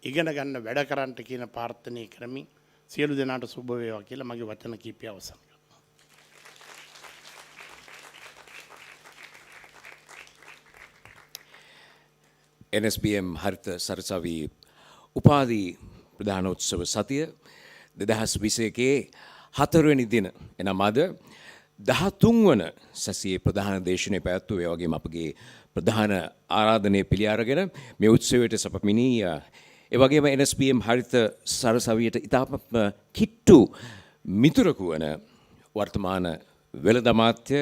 Speaker 5: ඉගෙන ගන්න වැඩ කරන්න කියන ප්‍රාර්ථනා කරමින් සියලු දෙනාට සුබ වේවා කියලා මගේ වචන කීපය අවසන් කරනවා.
Speaker 2: Nsbm හරිත සරසවි උපාධි ප්‍රධානෝත්සව සතිය 2021 4වෙනි දින එනම් අද 13 වන සැසියේ ප්‍රධාන දේශනය පැවැත්වුව ඒ වගේම අපගේ ප්‍රධාන ආරාධනය පිළි අරගෙන මේ උත්සවයට සපමිනී ඒ වගේම Nsbm හරිත සරසවියට ඉතාමත්ම කිට්ටු මිතුරකු වන වර්තමාන වෙළඳ අමාත්‍ය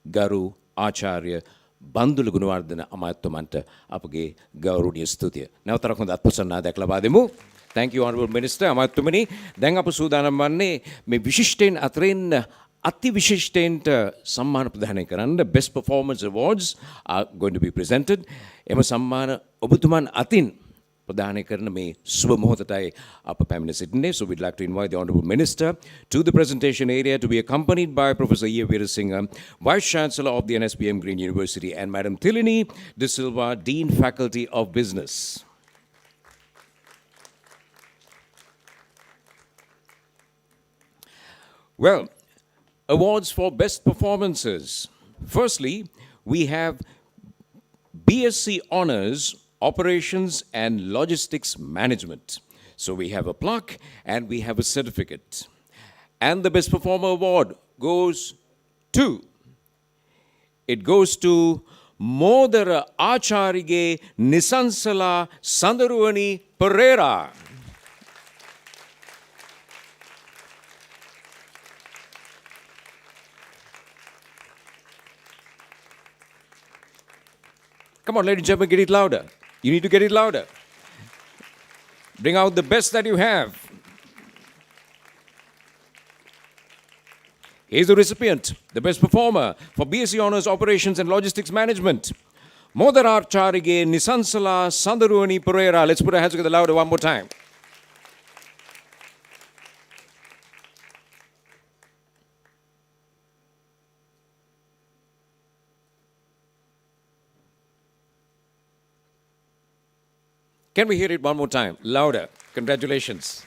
Speaker 2: ගරු ආචාර්ය බන්දුල ගුණවර්ධන අමාත්‍යතුමන්ට අපගේ ගෞරවනීය ස්තුතිය. නැවතත් හොඳ අත්පොසන්නාදයක් ලබා දෙමු. Thank you Honorable Minister. අමාත්‍යතුමනි, දැන් අප සූදානම් වන්නේ මේ විශිෂ්ටයෙන් අතරින් අති විශිෂ්ටයෙන්ට සම්මාන ප්‍රදානය කරන්න. Best Performance Awards are going to be presented. එම සම්මාන ඔබතුමන් අතින් ප්‍රදානය කරන මේ සුබ මොහොතටයි අප පැමිණ සිටින්නේ. So we'd like to invite the Honourable Minister to the presentation area to be accompanied by Professor E. Veerasinghe, Vice Chancellor of the Nsbm Green University, and Madam Thilini De Silva, Dean Faculty of Business. Well, awards for best performances. Firstly, we have BSc Honours Operations and Logistics Management. So we have a plaque and we have a certificate. And the Best Performer Award goes to Modara Acharige Nisansala Sandaruani Pereira. Come on, ladies and gentlemen, get it louder. You need to get it louder. Bring out the best that you have. He is the recipient, the best performer for BSc Honours Operations and Logistics Management. Modarar Charige Nisansala Sandaruani Pereira. Let's put our hands together louder one more time. Can we hear it one more time? Louder. Congratulations.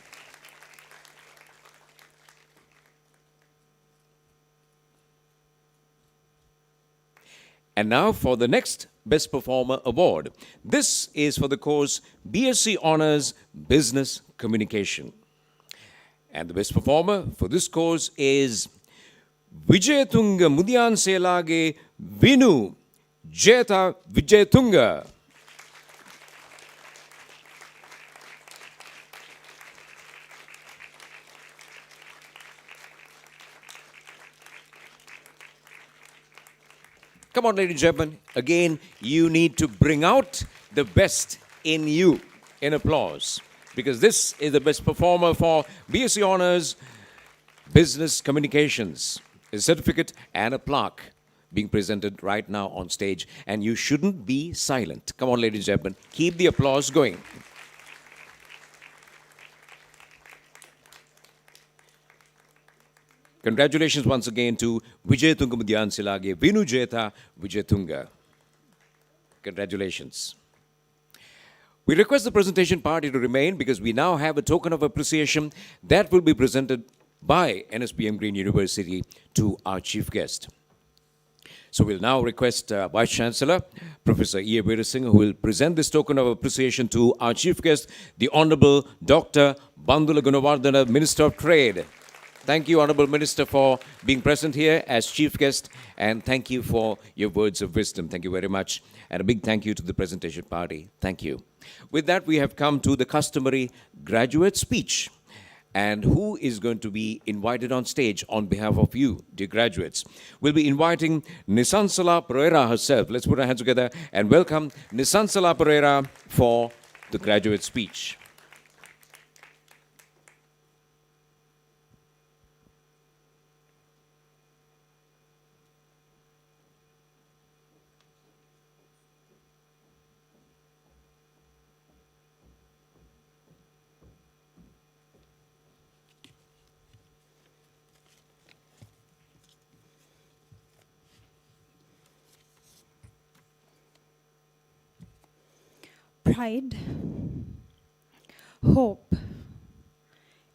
Speaker 2: And now for the next Best Performer Award. This is for the course BSc Honours Business Communication. And the best performer for this course is Vijayatunga Mudian Selage Vinu Jeta Vijayatunga. Come on, ladies and gentlemen. Again, you need to bring out the best in you in applause, because this is the best performer for BSc Honours Business Communications. A certificate and a plaque being presented right now on stage, and you shouldn't be silent. Come on, ladies and gentlemen. Keep the applause going. Congratulations once again to Vijayatunga Mudyan Silage, Vinu Jeta Vijayatunga. Congratulations. We request the presentation party to remain because we now have a token of appreciation that will be presented by Nsbm Green University to our chief guest. So we'll now request Vice Chancellor, Professor E. Veerasinghe, who will present this token of appreciation to our chief guest, the Honorable Dr. Bandula Gunawardena, Minister of Trade. Thank you, Honorable Minister, for being present here as chief guest, and thank you for your words of wisdom. Thank you very much. And a big thank you to the presentation party. Thank you. With that, we have come to the customary graduate speech. And who is going to be invited on stage on behalf of you, dear graduates? We'll be inviting Nisansala Pereira herself. Let's put our hands together and welcome Nisansala Pereira for the graduate speech.
Speaker 6: Pride, hope,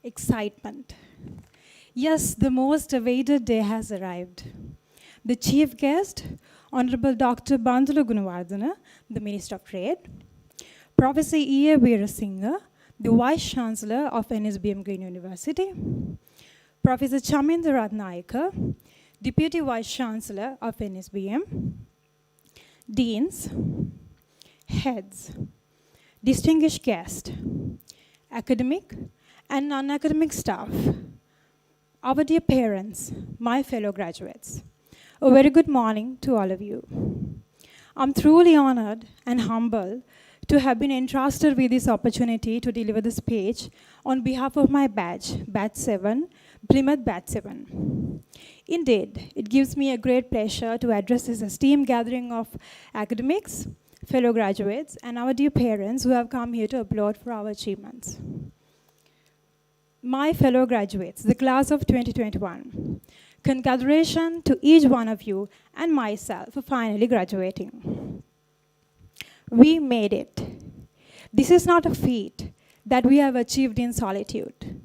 Speaker 6: excitement. Yes, the most awaited day has arrived. The chief guest, Honorable Dr. Bandula Gunawardena, the Minister of Trade, Professor E. Veerasinghe, the Vice Chancellor of Nsbm Green University, Professor Chamendra Ratnayaka, Deputy Vice Chancellor of Nsbm, Deans, heads, distinguished guests, academic and non-academic staff, our dear parents, my fellow graduates, a very good morning to all of you. I'm truly honored and humbled to have been entrusted with this opportunity to deliver the speech on behalf of my batch, Batch 7, Plymouth Batch 7. Indeed, it gives me a great pleasure to address this esteemed gathering of academics, fellow graduates, and our dear parents who have come here to applaud for our achievements. My fellow graduates, the class of 2021, congratulations to each one of you and myself for finally graduating. We made it. This is not a feat that we have achieved in solitude.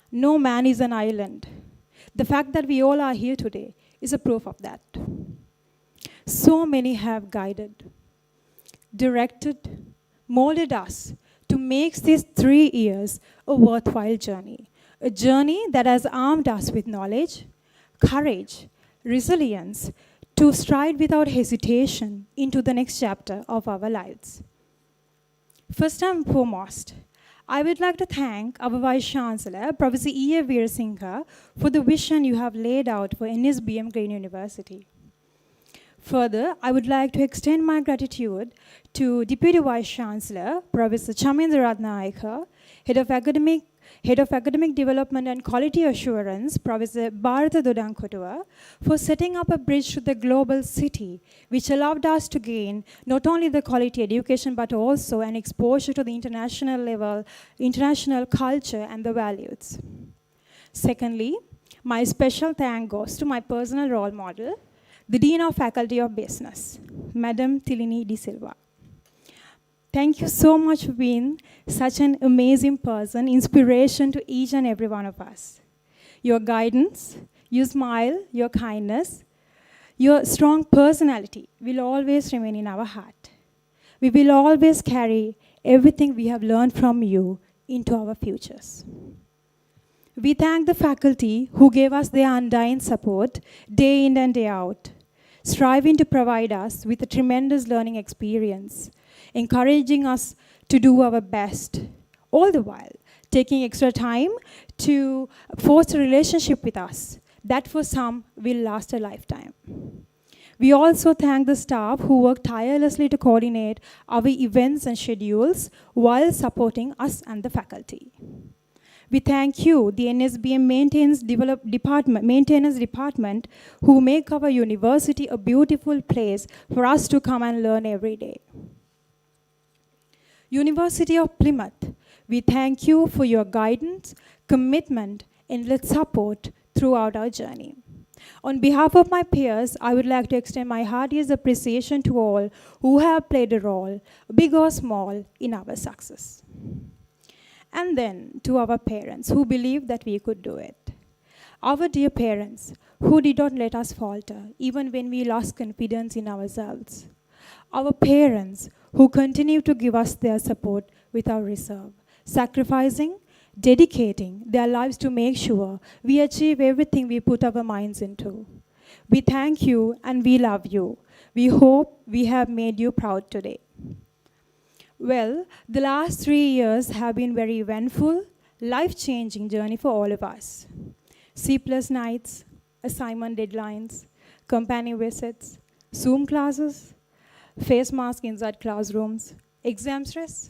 Speaker 6: No man is an island. The fact that we all are here today is a proof of that. So many have guided, directed, molded us to make these 3 years a worthwhile journey. A journey that has armed us with knowledge, courage, resilience to stride without hesitation into the next chapter of our lives. First and foremost, I would like to thank our Vice Chancellor, Professor E. Veerasinghe, for the vision you have laid out for Nsbm Green University. Further, I would like to extend my gratitude to Deputy Vice Chancellor, Professor Chamendra Ratnayaka, Head of Academic Head of Academic Development and Quality Assurance, Professor Bharata Dodankotua, for setting up a bridge to the global city, which allowed us to gain not only the quality education, but also an exposure to the international level, international culture and the values. Secondly, my special thank goes to my personal role model, the Dean of Faculty of Business, Madam Tilini De Silva. Thank you so much for being such an amazing person, inspiration to each and every one of us. Your guidance, your smile, your kindness, your strong personality will always remain in our heart. We will always carry everything we have learned from you into our futures. We thank the faculty who gave us their undying support day in and day out, striving to provide us with a tremendous learning experience, encouraging us to do our best, all the while taking extra time to forge a relationship with us that for some will last a lifetime. We also thank the staff who work tirelessly to coordinate our events and schedules while supporting us and the faculty. We thank you, the Nsbm maintenance department, who make our university a beautiful place for us to come and learn every day. University of Plymouth, we thank you for your guidance, commitment, and support throughout our journey. On behalf of my peers, I would like to extend my heartiest appreciation to all who have played a role, big or small, in our success. And then to our parents who believed that we could do it. Our dear parents who did not let us falter even when we lost confidence in ourselves. Our parents who continue to give us their support without reserve, sacrificing, dedicating their lives to make sure we achieve everything we put our minds into. We thank you and we love you. We hope we have made you proud today. Well, the last 3 years have been very eventful, life-changing journey for all of us. C+ nights, assignment deadlines, companion visits, Zoom classes, face mask inside classrooms, exam stress.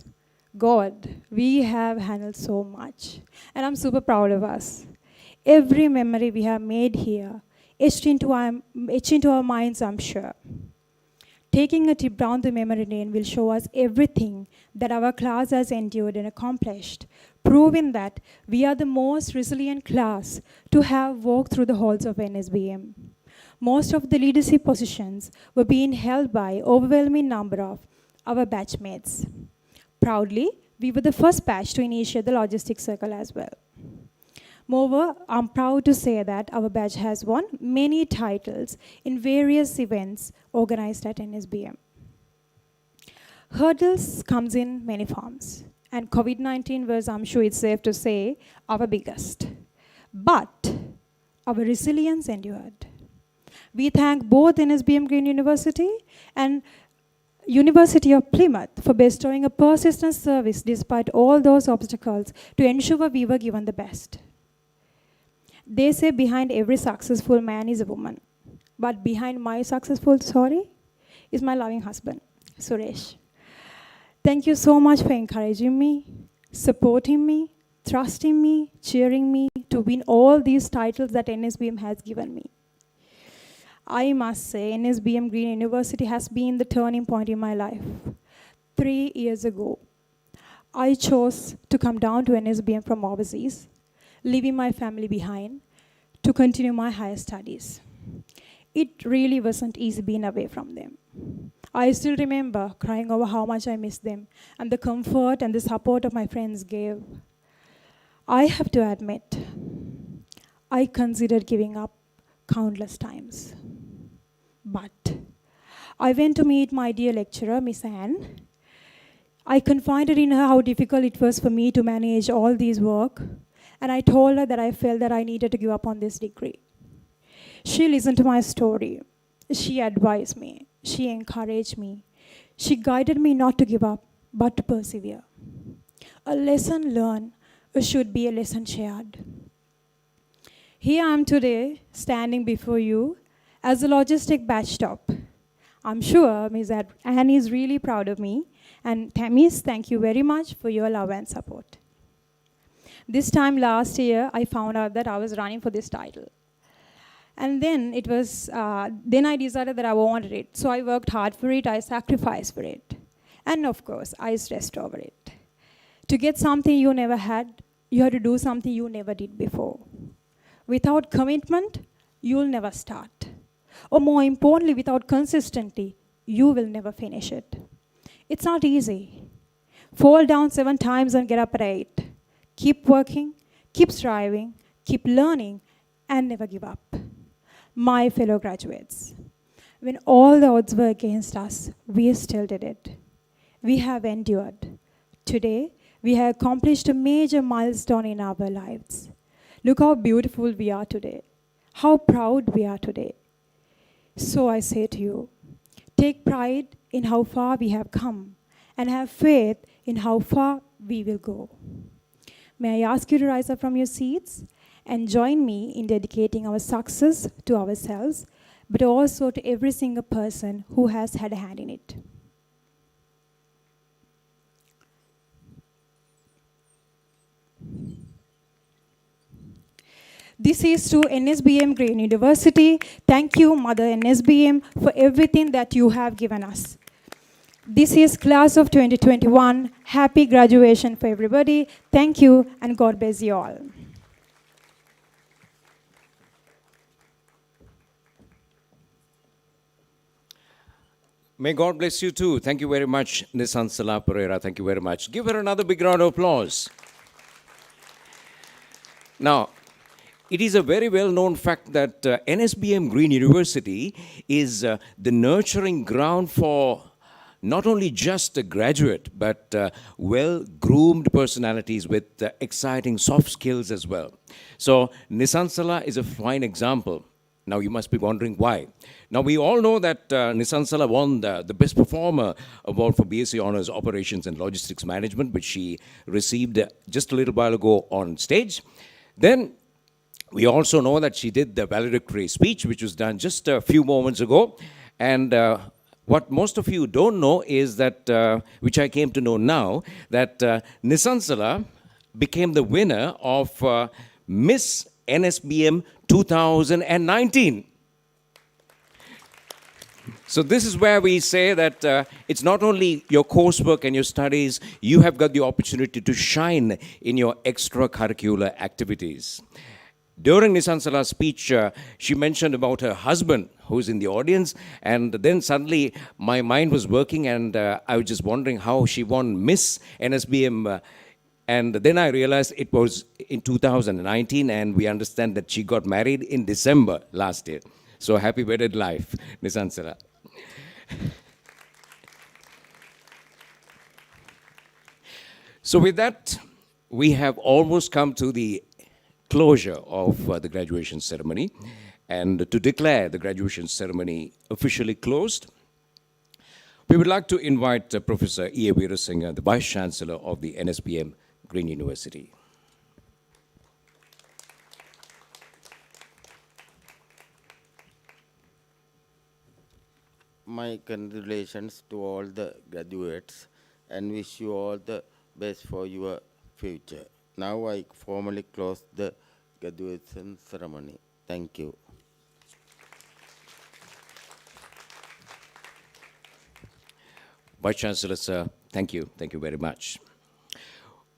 Speaker 6: God, we have handled so much, and I'm super proud of us. Every memory we have made here, etched into our minds, I'm sure. Taking a trip down the memory lane will show us everything that our class has endured and accomplished, proving that we are the most resilient class to have walked through the halls of Nsbm. Most of the leadership positions were being held by overwhelming number of our batchmates. Proudly, we were the first batch to initiate the logistics circle as well. Moreover, I'm proud to say that our batch has won many titles in various events organized at Nsbm. Hurdles comes in many forms, and COVID-19 was, I'm sure it's safe to say, our biggest. But our resilience endured. We thank both Nsbm Green University and University of Plymouth for bestowing a persistent service despite all those obstacles to ensure we were given the best. They say behind every successful man is a woman. But behind my successful story is my loving husband, Suresh. Thank you so much for encouraging me, supporting me, trusting me, cheering me to win all these titles that Nsbm has given me. I must say, Nsbm Green University has been the turning point in my life. 3 years ago, I chose to come down to Nsbm from overseas, leaving my family behind to continue my higher studies. It really wasn't easy being away from them. I still remember crying over how much I missed them and the comfort and the support of my friends gave. I have to admit, I considered giving up countless times. But I went to meet my dear lecturer, Miss Anne. I confided in her how difficult it was for me to manage all this work, and I told her that I felt that I needed to give up on this degree. She listened to my story. She advised me. She encouraged me. She guided me not to give up, but to persevere. A lesson learned should be a lesson shared. Here I am today, standing before you as a logistic batch top. I'm sure Ms. Anne is really proud of me, and Miss, thank you very much for your love and support. This time last year, I found out that I was running for this title. And then it was, then I decided that I wanted it. So I worked hard for it, I sacrificed for it. And of course, I stressed over it. To get something you never had, you have to do something you never did before. Without commitment, you'll never start. Or more importantly, without consistency, you will never finish it. It's not easy. Fall down 7 times and get up at 8. Keep working, keep striving, keep learning, and never give up. My fellow graduates, when all the odds were against us, we still did it. We have endured. Today, we have accomplished a major milestone in our lives. Look how beautiful we are today, how proud we are today. So I say to you, take pride in how far we have come and have faith in how far we will go. May I ask you to rise up from your seats and join me in dedicating our success to ourselves, but also to every single person who has had a hand in it. This is to Nsbm Green University. Thank you, Mother Nsbm, for everything that you have given us. This is class of 2021. Happy graduation for everybody. Thank you, and God bless you all.
Speaker 2: May God bless you too. Thank you very much, Nisansala Pereira. Thank you very much. Give her another big round of applause. Now, it is a very well-known fact that Nsbm Green University is the nurturing ground for not only just a graduate, but well-groomed personalities with exciting soft skills as well. So, Nisansala is a fine example. Now, you must be wondering why. Now, we all know that Nisansala won the Best Performer Award for BSc Honours Operations and Logistics Management, which she received just a little while ago on stage. Then, we also know that she did the valedictory speech, which was done just a few moments ago. And what most of you don't know is that, which I came to know now, that Nisansala became the winner of Miss Nsbm 2019. So this is where we say that it's not only your coursework and your studies, you have got the opportunity to shine in your extracurricular activities. During Nisansala's speech, she mentioned about her husband who's in the audience, and then suddenly my mind was working and I was just wondering how she won Miss Nsbm. And then I realized it was in 2019, and we understand that she got married in December last year. So happy wedded life, Nisansala. So with that, we have almost come to the closure of the graduation ceremony. And to declare the graduation ceremony officially closed, we would like to invite Professor E.A. Veerasinghe, the Vice Chancellor of the Nsbm Green University.
Speaker 3: My congratulations to all the graduates and wish you all the best for your future. Now I formally close the graduation ceremony. Thank you.
Speaker 2: Vice Chancellor, sir, thank you. Thank you very much.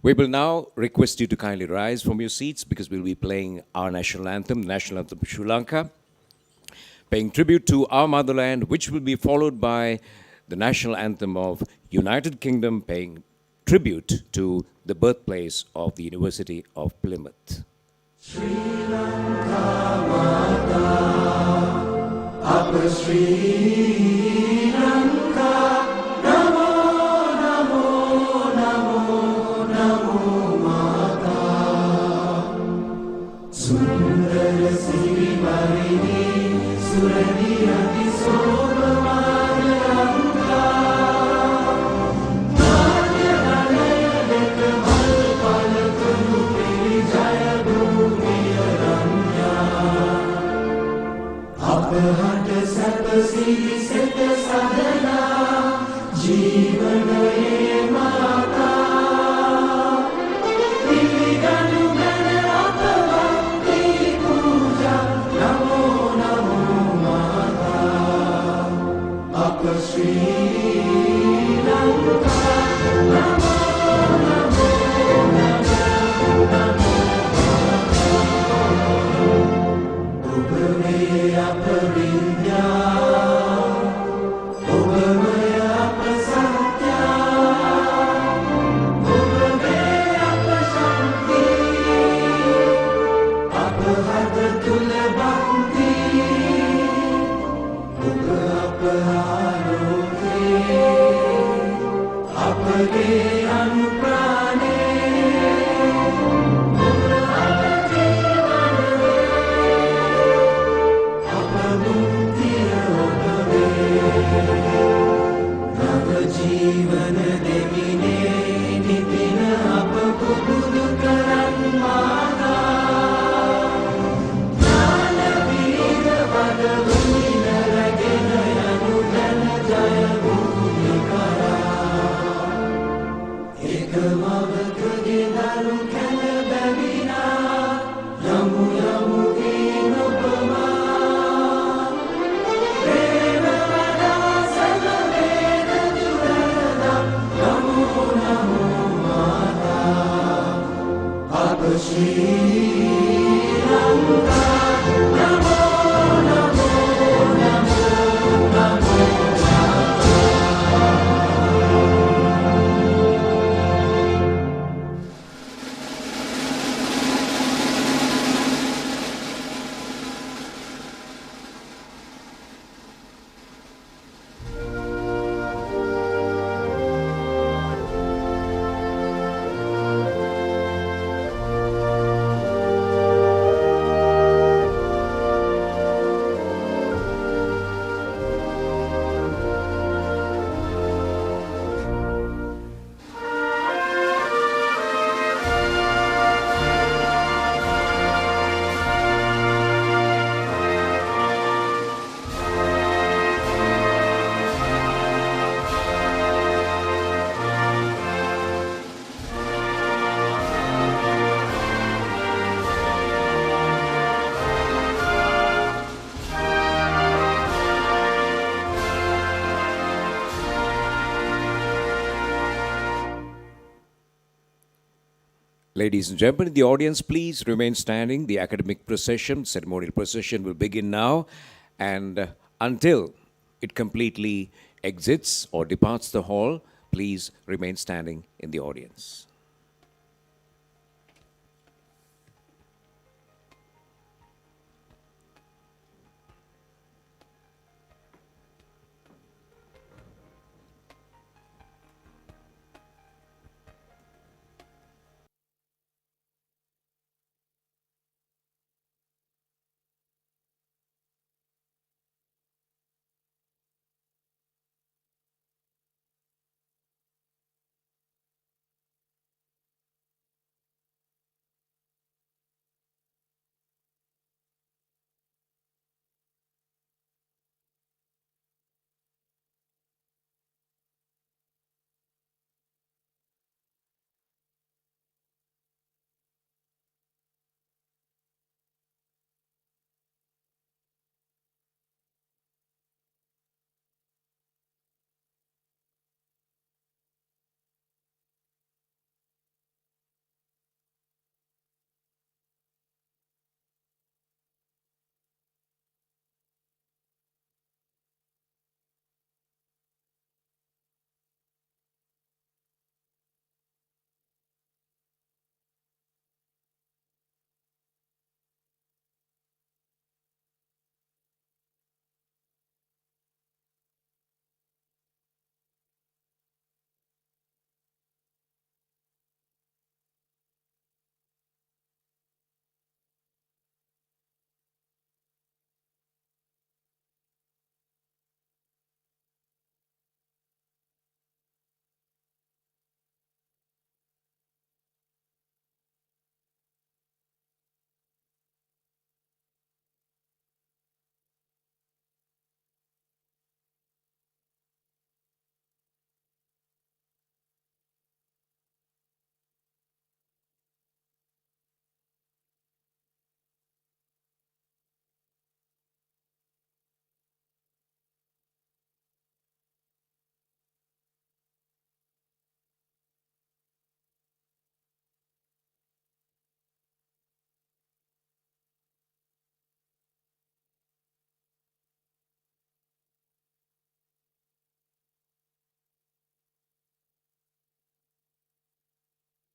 Speaker 2: We will now request you to kindly rise from your seats because we'll be playing our national anthem, the national anthem of Sri Lanka, paying tribute to our motherland, which will be followed by the national anthem of United Kingdom, paying tribute to the birthplace of the University of Plymouth.
Speaker 7: Sri Lanka Mata, Upper Sri Lanka, Namo, Namo, Namo, Namo Mata. Sundara Siri Marini, Surani Ati Sobhamaya Lanka. Madhya Nalaya Dekamal Palakanu Piri Jaya Bhumiya Ramya. Apahata Sapa Siri Seta Sadhana, Jeevanaye Mata. Pilidanu
Speaker 2: Ladies and gentlemen in the audience, please remain standing. The academic procession, ceremonial procession will begin now, and until it completely exits or departs the hall, please remain standing in the audience.